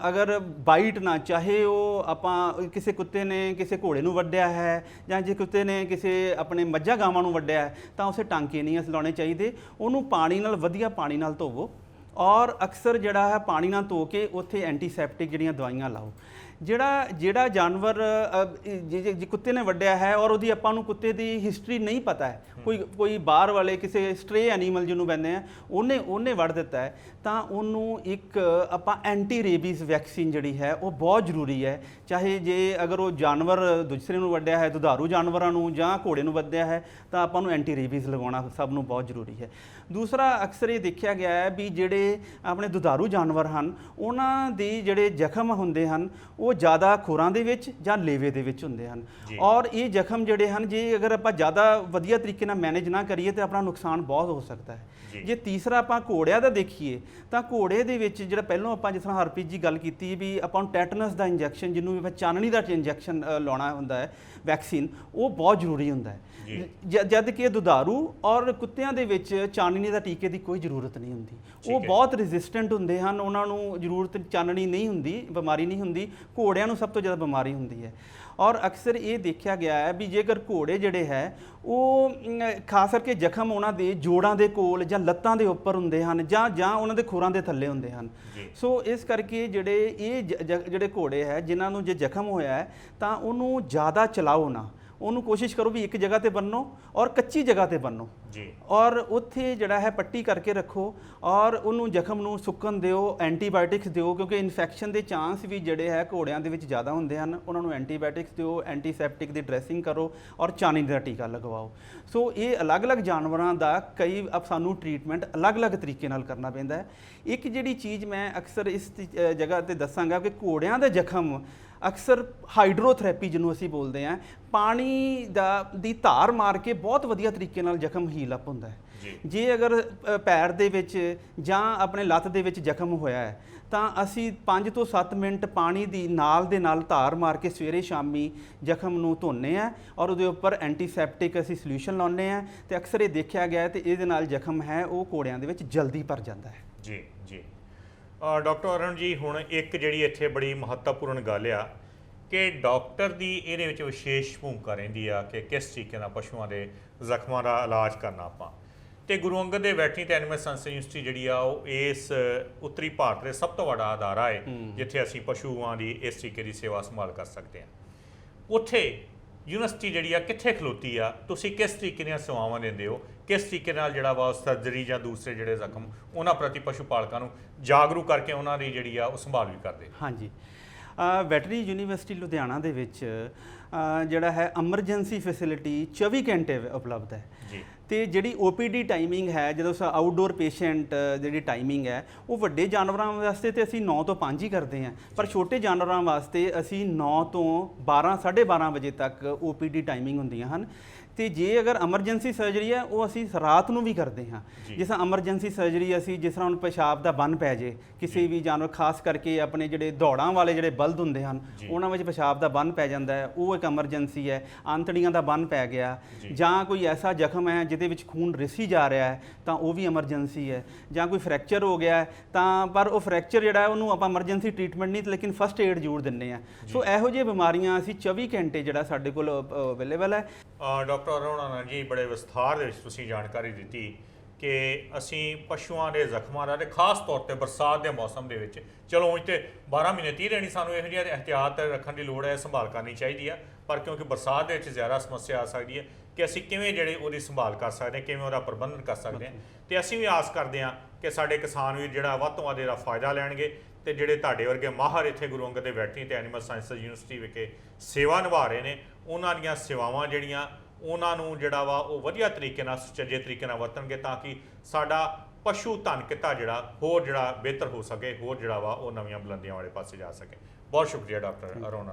Speaker 2: ਅਗਰ ਬਾਈਟ ਨਾ, ਚਾਹੇ ਉਹ ਆਪਾਂ ਕਿਸੇ ਕੁੱਤੇ ਨੇ ਕਿਸੇ ਘੋੜੇ ਨੂੰ ਵੱਢਿਆ ਹੈ ਜਾਂ ਜੇ ਕੁੱਤੇ ਨੇ ਕਿਸੇ ਆਪਣੇ ਮੱਝਾਂ ਗਾਵਾਂ ਨੂੰ ਵੱਢਿਆ ਹੈ ਤਾਂ ਉਸੇ ਟਾਂਕੇ ਨਹੀਂ ਅਸੀਂ ਲਾਉਣੇ ਚਾਹੀਦੇ। ਉਹਨੂੰ ਪਾਣੀ ਨਾਲ, ਵਧੀਆ ਪਾਣੀ ਨਾਲ ਧੋਵੋ ਔਰ ਅਕਸਰ ਜਿਹੜਾ ਹੈ ਪਾਣੀ ਨਾਲ ਧੋ ਕੇ ਉੱਥੇ ਐਂਟੀਸੈਪਟਿਕ ਜਿਹੜੀਆਂ ਦਵਾਈਆਂ ਲਾਓ। ਜਿਹੜਾ ਜਾਨਵਰ ਜੇ ਕੁੱਤੇ ਨੇ ਵੱਢਿਆ ਹੈ ਔਰ ਉਹਦੀ ਆਪਾਂ ਨੂੰ ਕੁੱਤੇ ਦੀ ਹਿਸਟਰੀ ਨਹੀਂ ਪਤਾ ਹੈ, ਕੋਈ ਬਾਹਰ ਵਾਲੇ ਕਿਸੇ ਸਟਰੇ ਐਨੀਮਲ ਜਿਹਨੂੰ ਕਹਿੰਦੇ ਆ ਉਹਨੇ ਵੱਢ ਦਿੱਤਾ ਹੈ ਤਾਂ ਉਹਨੂੰ ਇੱਕ ਆਪਾਂ ਐਂਟੀ ਰੇਬੀਜ਼ ਵੈਕਸੀਨ ਜਿਹੜੀ ਹੈ ਉਹ ਬਹੁਤ ਜ਼ਰੂਰੀ ਹੈ। ਚਾਹੇ ਜੇ ਅਗਰ ਉਹ ਜਾਨਵਰ ਦੂਸਰੇ ਨੂੰ ਵੱਢਿਆ ਹੈ, ਦੁਧਾਰੂ ਜਾਨਵਰਾਂ ਨੂੰ ਜਾਂ ਘੋੜੇ ਨੂੰ ਵੱਢਿਆ ਹੈ ਤਾਂ ਆਪਾਂ ਨੂੰ ਐਂਟੀ ਰੇਬੀਜ਼ ਲਗਾਉਣਾ ਸਭ ਨੂੰ ਬਹੁਤ ਜ਼ਰੂਰੀ ਹੈ। ਦੂਸਰਾ ਅਕਸਰ ਇਹ ਦੇਖਿਆ ਗਿਆ ਹੈ ਵੀ ਜਿਹੜੇ ਆਪਣੇ ਦੁਧਾਰੂ ਜਾਨਵਰ ਹਨ ਉਹਨਾਂ ਦੇ ਜਿਹੜੇ ਜ਼ਖਮ ਹੁੰਦੇ ਹਨ ਉਹ ਜ਼ਿਆਦਾ ਖੁਰਾਂ ਦੇ ਵਿੱਚ ਜਾਂ ਲੇਵੇ ਦੇ ਵਿੱਚ ਹੁੰਦੇ ਹਨ ਔਰ ਇਹ ਜ਼ਖਮ ਜਿਹੜੇ ਹਨ ਜੇ ਅਗਰ ਆਪਾਂ ਜ਼ਿਆਦਾ ਵਧੀਆ ਤਰੀਕੇ ਨਾਲ ਮੈਨੇਜ ਨਾ ਕਰੀਏ ਤਾਂ ਆਪਣਾ ਨੁਕਸਾਨ ਬਹੁਤ ਹੋ ਸਕਦਾ ਹੈ। ਜੇ ਤੀਸਰਾ ਆਪਾਂ ਘੋੜਿਆਂ ਦਾ ਦੇਖੀਏ ਤਾਂ ਘੋੜੇ ਦੇ ਵਿੱਚ ਜਿਹੜਾ ਪਹਿਲਾਂ ਆਪਾਂ ਜਿਸ ਤਰ੍ਹਾਂ ਹਰਪ੍ਰੀਤ ਜੀ ਗੱਲ ਕੀਤੀ ਵੀ ਆਪਾਂ ਨੂੰ ਟੈਟਨਸ ਦਾ ਇੰਜੈਕਸ਼ਨ ਜਿਹਨੂੰ ਵੀ ਚਾਨਣੀ ਦਾ ਇੰਜੈਕਸ਼ਨ ਲਾਉਣਾ ਹੁੰਦਾ ਹੈ ਵੈਕਸੀਨ, ਉਹ ਬਹੁਤ ਜ਼ਰੂਰੀ ਹੁੰਦਾ ਹੈ। ਜਦ ਕਿ ਦੁਧਾਰੂ ਔਰ ਕੁੱਤਿਆਂ ਦੇ ਵਿੱਚ ਚਾਨਣੀ ਦਾ ਟੀਕੇ ਦੀ ਕੋਈ ਜ਼ਰੂਰਤ ਨਹੀਂ ਹੁੰਦੀ, ਉਹ ਬਹੁਤ ਰੈਜ਼ਿਸਟੈਂਟ ਹੁੰਦੇ ਹਨ, ਉਹਨਾਂ ਨੂੰ ਜ਼ਰੂਰਤ ਚਾਨਣੀ ਨਹੀਂ ਹੁੰਦੀ, ਬਿਮਾਰੀ ਨਹੀਂ ਹੁੰਦੀ। ਘੋੜਿਆਂ ਨੂੰ ਸਭ ਤੋਂ ਜ਼ਿਆਦਾ ਬਿਮਾਰੀ ਹੁੰਦੀ ਹੈ। ਔਰ ਅਕਸਰ ਇਹ ਦੇਖਿਆ ਗਿਆ ਹੈ ਵੀ ਜੇਕਰ ਘੋੜੇ ਜਿਹੜੇ ਹੈ ਉਹ ਖਾਸ ਕਰਕੇ ਜ਼ਖਮ ਉਹਨਾਂ ਦੇ ਜੋੜਾਂ ਦੇ ਕੋਲ ਜਾਂ ਲੱਤਾਂ ਦੇ ਉੱਪਰ ਹੁੰਦੇ ਹਨ ਜਾਂ ਉਹਨਾਂ ਦੇ ਖੁਰਾਂ ਦੇ ਥੱਲੇ ਹੁੰਦੇ ਹਨ। ਸੋ ਇਸ ਕਰਕੇ ਜਿਹੜੇ ਘੋੜੇ ਹੈ ਜਿਨ੍ਹਾਂ ਨੂੰ ਜੇ ਜ਼ਖਮ ਹੋਇਆ ਹੈ ਤਾਂ ਉਹਨੂੰ ਜ਼ਿਆਦਾ ਚਲਾਓ ਨਾ, ਉਹਨੂੰ ਕੋਸ਼ਿਸ਼ ਕਰੋ ਵੀ ਇੱਕ ਜਗ੍ਹਾ ਤੇ ਬੰਨੋ ਔਰ ਕੱਚੀ ਜਗ੍ਹਾ ਤੇ ਬੰਨੋ ਜੀ, ਔਰ ਉੱਥੇ ਜਿਹੜਾ ਹੈ ਪੱਟੀ ਕਰਕੇ ਰੱਖੋ ਔਰ ਉਹਨੂੰ ਜ਼ਖਮ ਨੂੰ ਸੁੱਕਣ ਦਿਓ, ਐਂਟੀਬਾਇਓਟਿਕਸ ਦਿਓ, ਕਿਉਂਕਿ ਇਨਫੈਕਸ਼ਨ ਦੇ ਚਾਂਸ ਵੀ ਜਿਹੜੇ ਹੈ ਘੋੜਿਆਂ ਦੇ ਵਿੱਚ ਜ਼ਿਆਦਾ ਹੁੰਦੇ ਹਨ। ਉਹਨਾਂ ਨੂੰ ਐਂਟੀਬਾਇਓਟਿਕਸ ਦਿਓ, ਐਂਟੀਸੈਪਟਿਕ ਦੀ ਡਰੈਸਿੰਗ ਕਰੋ ਔਰ ਚਾਨੀ ਦਾ ਟੀਕਾ ਲਗਵਾਓ। ਸੋ ਇਹ ਅਲੱਗ-ਅਲੱਗ ਜਾਨਵਰਾਂ ਦਾ ਕਈ ਸਾਨੂੰ ਟ੍ਰੀਟਮੈਂਟ ਅਲੱਗ-ਅਲੱਗ ਤਰੀਕੇ ਨਾਲ ਕਰਨਾ ਪੈਂਦਾ ਹੈ। ਇੱਕ ਜਿਹੜੀ ਚੀਜ਼ ਮੈਂ ਅਕਸਰ ਇਸ ਜਗ੍ਹਾ ਤੇ ਦੱਸਾਂਗਾ ਕਿ ਘੋੜਿਆਂ ਦੇ ਜ਼ਖਮ ਅਕਸਰ ਹਾਈਡਰੋਥੈਰੇਪੀ ਜਿਹਨੂੰ ਅਸੀਂ ਬੋਲਦੇ ਹਾਂ, ਪਾਣੀ ਦੀ ਧਾਰ ਮਾਰ ਕੇ ਬਹੁਤ ਵਧੀਆ ਤਰੀਕੇ ਨਾਲ ਜ਼ਖਮ ਹੀਲ ਅਪ ਹੁੰਦਾ ਹੈ। ਜੇ ਅਗਰ ਪੈਰ ਦੇ ਵਿੱਚ ਜਾਂ ਆਪਣੇ ਲੱਤ ਦੇ ਵਿੱਚ ਜ਼ਖਮ ਹੋਇਆ ਹੈ ਤਾਂ ਅਸੀਂ 5 ਤੋਂ 7 ਮਿੰਟ ਪਾਣੀ ਦੀ ਨਾਲ ਦੇ ਨਾਲ ਧਾਰ ਮਾਰ ਕੇ ਸਵੇਰੇ ਸ਼ਾਮੀ ਜ਼ਖਮ ਨੂੰ ਧੋਨੇ ਆ ਔਰ ਉਹਦੇ ਉੱਪਰ ਐਂਟੀਸੈਪਟਿਕ ਅਸੀਂ ਸੋਲੂਸ਼ਨ ਲਾਉਂਦੇ ਆ ਤੇ ਅਕਸਰ ਇਹ ਦੇਖਿਆ ਗਿਆ ਤੇ ਇਹਦੇ ਨਾਲ ਜ਼ਖਮ ਹੈ ਉਹ ਘੋੜਿਆਂ ਦੇ ਵਿੱਚ ਜਲਦੀ ਭਰ ਜਾਂਦਾ ਹੈ।
Speaker 1: ਜੀ ਜੀ ਡਾਕਟਰ ਅਰੁਣ ਜੀ, ਹੁਣ ਇੱਕ ਜਿਹੜੀ ਇੱਥੇ ਬੜੀ ਮਹੱਤਵਪੂਰਨ ਗੱਲ ਆ ਕਿ ਡਾਕਟਰ ਦੀ ਇਹਦੇ ਵਿੱਚ ਵਿਸ਼ੇਸ਼ ਭੂਮਿਕਾ ਰਹਿੰਦੀ ਆ ਕਿ ਕਿਸ ਤਰੀਕੇ ਨਾਲ ਪਸ਼ੂਆਂ ਦੇ ਜ਼ਖਮਾਂ ਦਾ ਇਲਾਜ ਕਰਨਾ ਆਪਾਂ। ਤੇ ਗੁਰੂ ਅੰਗਦ ਦੇ ਵੈਟਰਨਰੀ ਤੇ ਐਨੀਮਲ ਸਾਇੰਸ ਯੂਨੀਵਰਸਿਟੀ ਜਿਹੜੀ ਆ ਉਹ ਇਸ ਉੱਤਰੀ ਭਾਰਤ ਦੇ ਸਭ ਤੋਂ ਵੱਡਾ ਅਦਾਰਾ ਹੈ ਜਿੱਥੇ ਅਸੀਂ ਪਸ਼ੂਆਂ ਦੀ ਇਸ ਤਰੀਕੇ ਦੀ ਸੇਵਾ ਸੰਭਾਲ ਕਰ ਸਕਦੇ ਹਾਂ। ਉੱਥੇ ਯੂਨੀਵਰਸਿਟੀ ਜਿਹੜੀ ਆ ਕਿੱਥੇ ਖਲੋਤੀ ਆ, ਤੁਸੀਂ ਕਿਸ ਤਰੀਕੇ ਦੀਆਂ ਸੇਵਾਵਾਂ ਦਿੰਦੇ ਹੋ, ਕਿਸ ਤਰੀਕੇ ਨਾਲ ਜਿਹੜਾ ਵਾ ਸਰਜਰੀ ਜਾਂ ਦੂਸਰੇ ਜਿਹੜੇ ਜ਼ਖਮ ਉਹਨਾਂ ਪ੍ਰਤੀ ਪਸ਼ੂ ਪਾਲਕਾਂ ਨੂੰ ਜਾਗਰੂਕ ਕਰਕੇ ਉਹਨਾਂ ਦੀ ਜਿਹੜੀ ਆ ਉਹ ਸੰਭਾਲ ਵੀ ਕਰਦੇ?
Speaker 2: ਹਾਂਜੀ, ਵੈਟਰਨਰੀ ਯੂਨੀਵਰਸਿਟੀ ਲੁਧਿਆਣਾ ਦੇ ਵਿੱਚ ਜਿਹੜਾ ਹੈ ਐਮਰਜੈਂਸੀ ਫੈਸਿਲਿਟੀ 24 ਘੰਟੇ ਉਪਲਬਧ ਹੈ ਜੀ। ਤੇ ਜਿਹੜੀ OPD ਟਾਈਮਿੰਗ ਹੈ, ਜਦੋਂ ਆਊਟਡੋਰ ਪੇਸ਼ੈਂਟ ਜਿਹੜੀ ਟਾਈਮਿੰਗ ਹੈ ਉਹ ਵੱਡੇ ਜਾਨਵਰਾਂ ਵਾਸਤੇ ਤੇ ਅਸੀਂ 9 ਤੋਂ 5 ਹੀ ਕਰਦੇ ਹਾਂ, ਪਰ ਛੋਟੇ ਜਾਨਵਰਾਂ ਵਾਸਤੇ ਅਸੀਂ 9 ਤੋਂ 12 12:30 ਵਜੇ ਤੱਕ OPD ਟਾਈਮਿੰਗ ਹੁੰਦੀਆਂ ਹਨ। ਤੇ ਜੇ ਅਗਰ ਐਮਰਜੈਂਸੀ ਸਰਜਰੀ ਹੈ ਉਹ ਅਸੀਂ ਰਾਤ ਨੂੰ ਵੀ ਕਰਦੇ ਹਾਂ। ਜਿਸ ਤਰ੍ਹਾਂ ਐਮਰਜੈਂਸੀ ਸਰਜਰੀ ਅਸੀਂ ਜਿਸ ਤਰ੍ਹਾਂ ਹੁਣ ਪਿਸ਼ਾਬ ਦਾ ਬੰਨ ਪੈ ਜੇ ਕਿਸੇ ਵੀ ਜਾਨਵਰ, ਖਾਸ ਕਰਕੇ ਆਪਣੇ ਜਿਹੜੇ ਦੌੜਾਂ ਵਾਲੇ ਜਿਹੜੇ ਬਲਦ ਹੁੰਦੇ ਹਨ ਉਹਨਾਂ ਵਿੱਚ ਪਿਸ਼ਾਬ ਦਾ ਬੰਨ ਪੈ ਜਾਂਦਾ ਹੈ, ਉਹ ਇੱਕ ਐਮਰਜੈਂਸੀ ਹੈ। ਆਂਤੜੀਆਂ ਦਾ ਬੰਨ ਪੈ ਗਿਆ ਜਾਂ ਕੋਈ ਐਸਾ ਜ਼ਖਮ ਹੈ ਜਿਹਦੇ ਵਿੱਚ ਖੂਨ ਰਿਸੀ ਜਾ ਰਿਹਾ ਹੈ ਤਾਂ ਉਹ ਵੀ ਐਮਰਜੈਂਸੀ ਹੈ। ਜਾਂ ਕੋਈ ਫ੍ਰੈਕਚਰ ਹੋ ਗਿਆ ਤਾਂ ਪਰ ਉਹ ਫ੍ਰੈਕਚਰ ਜਿਹੜਾ ਉਹਨੂੰ ਆਪਾਂ ਐਮਰਜੈਂਸੀ ਟ੍ਰੀਟਮੈਂਟ ਨਹੀਂ ਲੇਕਿਨ ਫਸਟ ਏਡ ਜ਼ਰੂਰ ਦਿੰਦੇ ਹਾਂ। ਸੋ ਇਹੋ ਜਿਹੀਆਂ ਬਿਮਾਰੀਆਂ ਅਸੀਂ 24 ਘੰਟੇ ਜਿਹੜਾ ਸਾਡੇ ਕੋਲ ਅਵੇਲੇਬਲ ਹੈ।
Speaker 1: ਡਾਕਟਰ ਅਰੁਣ ਜੀ, ਬੜੇ ਵਿਸਥਾਰ ਦੇ ਵਿੱਚ ਤੁਸੀਂ ਜਾਣਕਾਰੀ ਦਿੱਤੀ ਕਿ ਅਸੀਂ ਪਸ਼ੂਆਂ ਦੇ ਜ਼ਖਮਾਂ ਦਾ ਤੇ ਖਾਸ ਤੌਰ ਤੇ ਬਰਸਾਤ ਦੇ ਮੌਸਮ ਦੇ ਵਿੱਚ, ਚਲੋ ਉਂਝ ਤੇ 12 ਮਹੀਨੇ 30 ਰਹਿਣੀ ਸਾਨੂੰ ਇਹੋ ਜਿਹੀ ਇਹਤਿਆਤ ਰੱਖਣ ਦੀ ਲੋੜ ਹੈ, ਸੰਭਾਲ ਕਰਨੀ ਚਾਹੀਦੀ ਆ, ਪਰ ਕਿਉਂਕਿ ਬਰਸਾਤ ਦੇ ਵਿੱਚ ਜ਼ਿਆਦਾ ਸਮੱਸਿਆ ਆ ਸਕਦੀ ਹੈ ਕਿ ਅਸੀਂ ਕਿਵੇਂ ਜਿਹੜੇ ਉਹਦੀ ਸੰਭਾਲ ਕਰ ਸਕਦੇ ਹਾਂ, ਕਿਵੇਂ ਉਹਦਾ ਪ੍ਰਬੰਧਨ ਕਰ ਸਕਦੇ ਹਾਂ। ਤੇ ਅਸੀਂ ਵੀ ਆਸ ਕਰਦੇ ਹਾਂ ਕਿ ਸਾਡੇ ਕਿਸਾਨ ਵੀਰ ਜਿਹੜਾ ਵੱਧ ਤੋਂ ਵੱਧ ਇਹਦਾ ਫਾਇਦਾ ਲੈਣਗੇ ਤੇ ਜਿਹੜੇ ਤੁਹਾਡੇ ਵਰਗੇ ਮਾਹਰ ਇੱਥੇ ਗੁਰੂ ਅੰਗਦ ਦੇ ਵੈਟਰਨਰੀ ਤੇ ਐਨੀਮਲ ਸਾਇੰਸਜ਼ ਯੂਨੀਵਰਸਿਟੀ ਵਿਖੇ ਸੇਵਾ ਨਿਭਾ ਰਹੇ ਨੇ, ਉਹਨਾਂ ਦੀਆਂ ਸੇਵਾਵਾਂ ਜਿਹੜੀਆਂ ਉਹਨਾਂ ਨੂੰ ਜਿਹੜਾ ਵਾ ਉਹ ਵਧੀਆ ਤਰੀਕੇ ਨਾਲ, ਸੁਚੱਜੇ ਤਰੀਕੇ ਨਾਲ ਵਰਤਣਗੇ ਤਾਂ ਕਿ ਸਾਡਾ ਪਸ਼ੂ ਧਨ ਕਿੱਤਾ ਜਿਹੜਾ ਹੋਰ ਜਿਹੜਾ ਬਿਹਤਰ ਹੋ ਸਕੇ, ਹੋਰ ਜਿਹੜਾ ਵਾ ਉਹ ਨਵੀਆਂ ਬੁਲੰਦੀਆਂ ਵਾਲੇ ਪਾਸੇ ਜਾ ਸਕੇ। ਬਹੁਤ ਸ਼ੁਕਰੀਆ ਡਾਕਟਰ ਅਰੁਣ।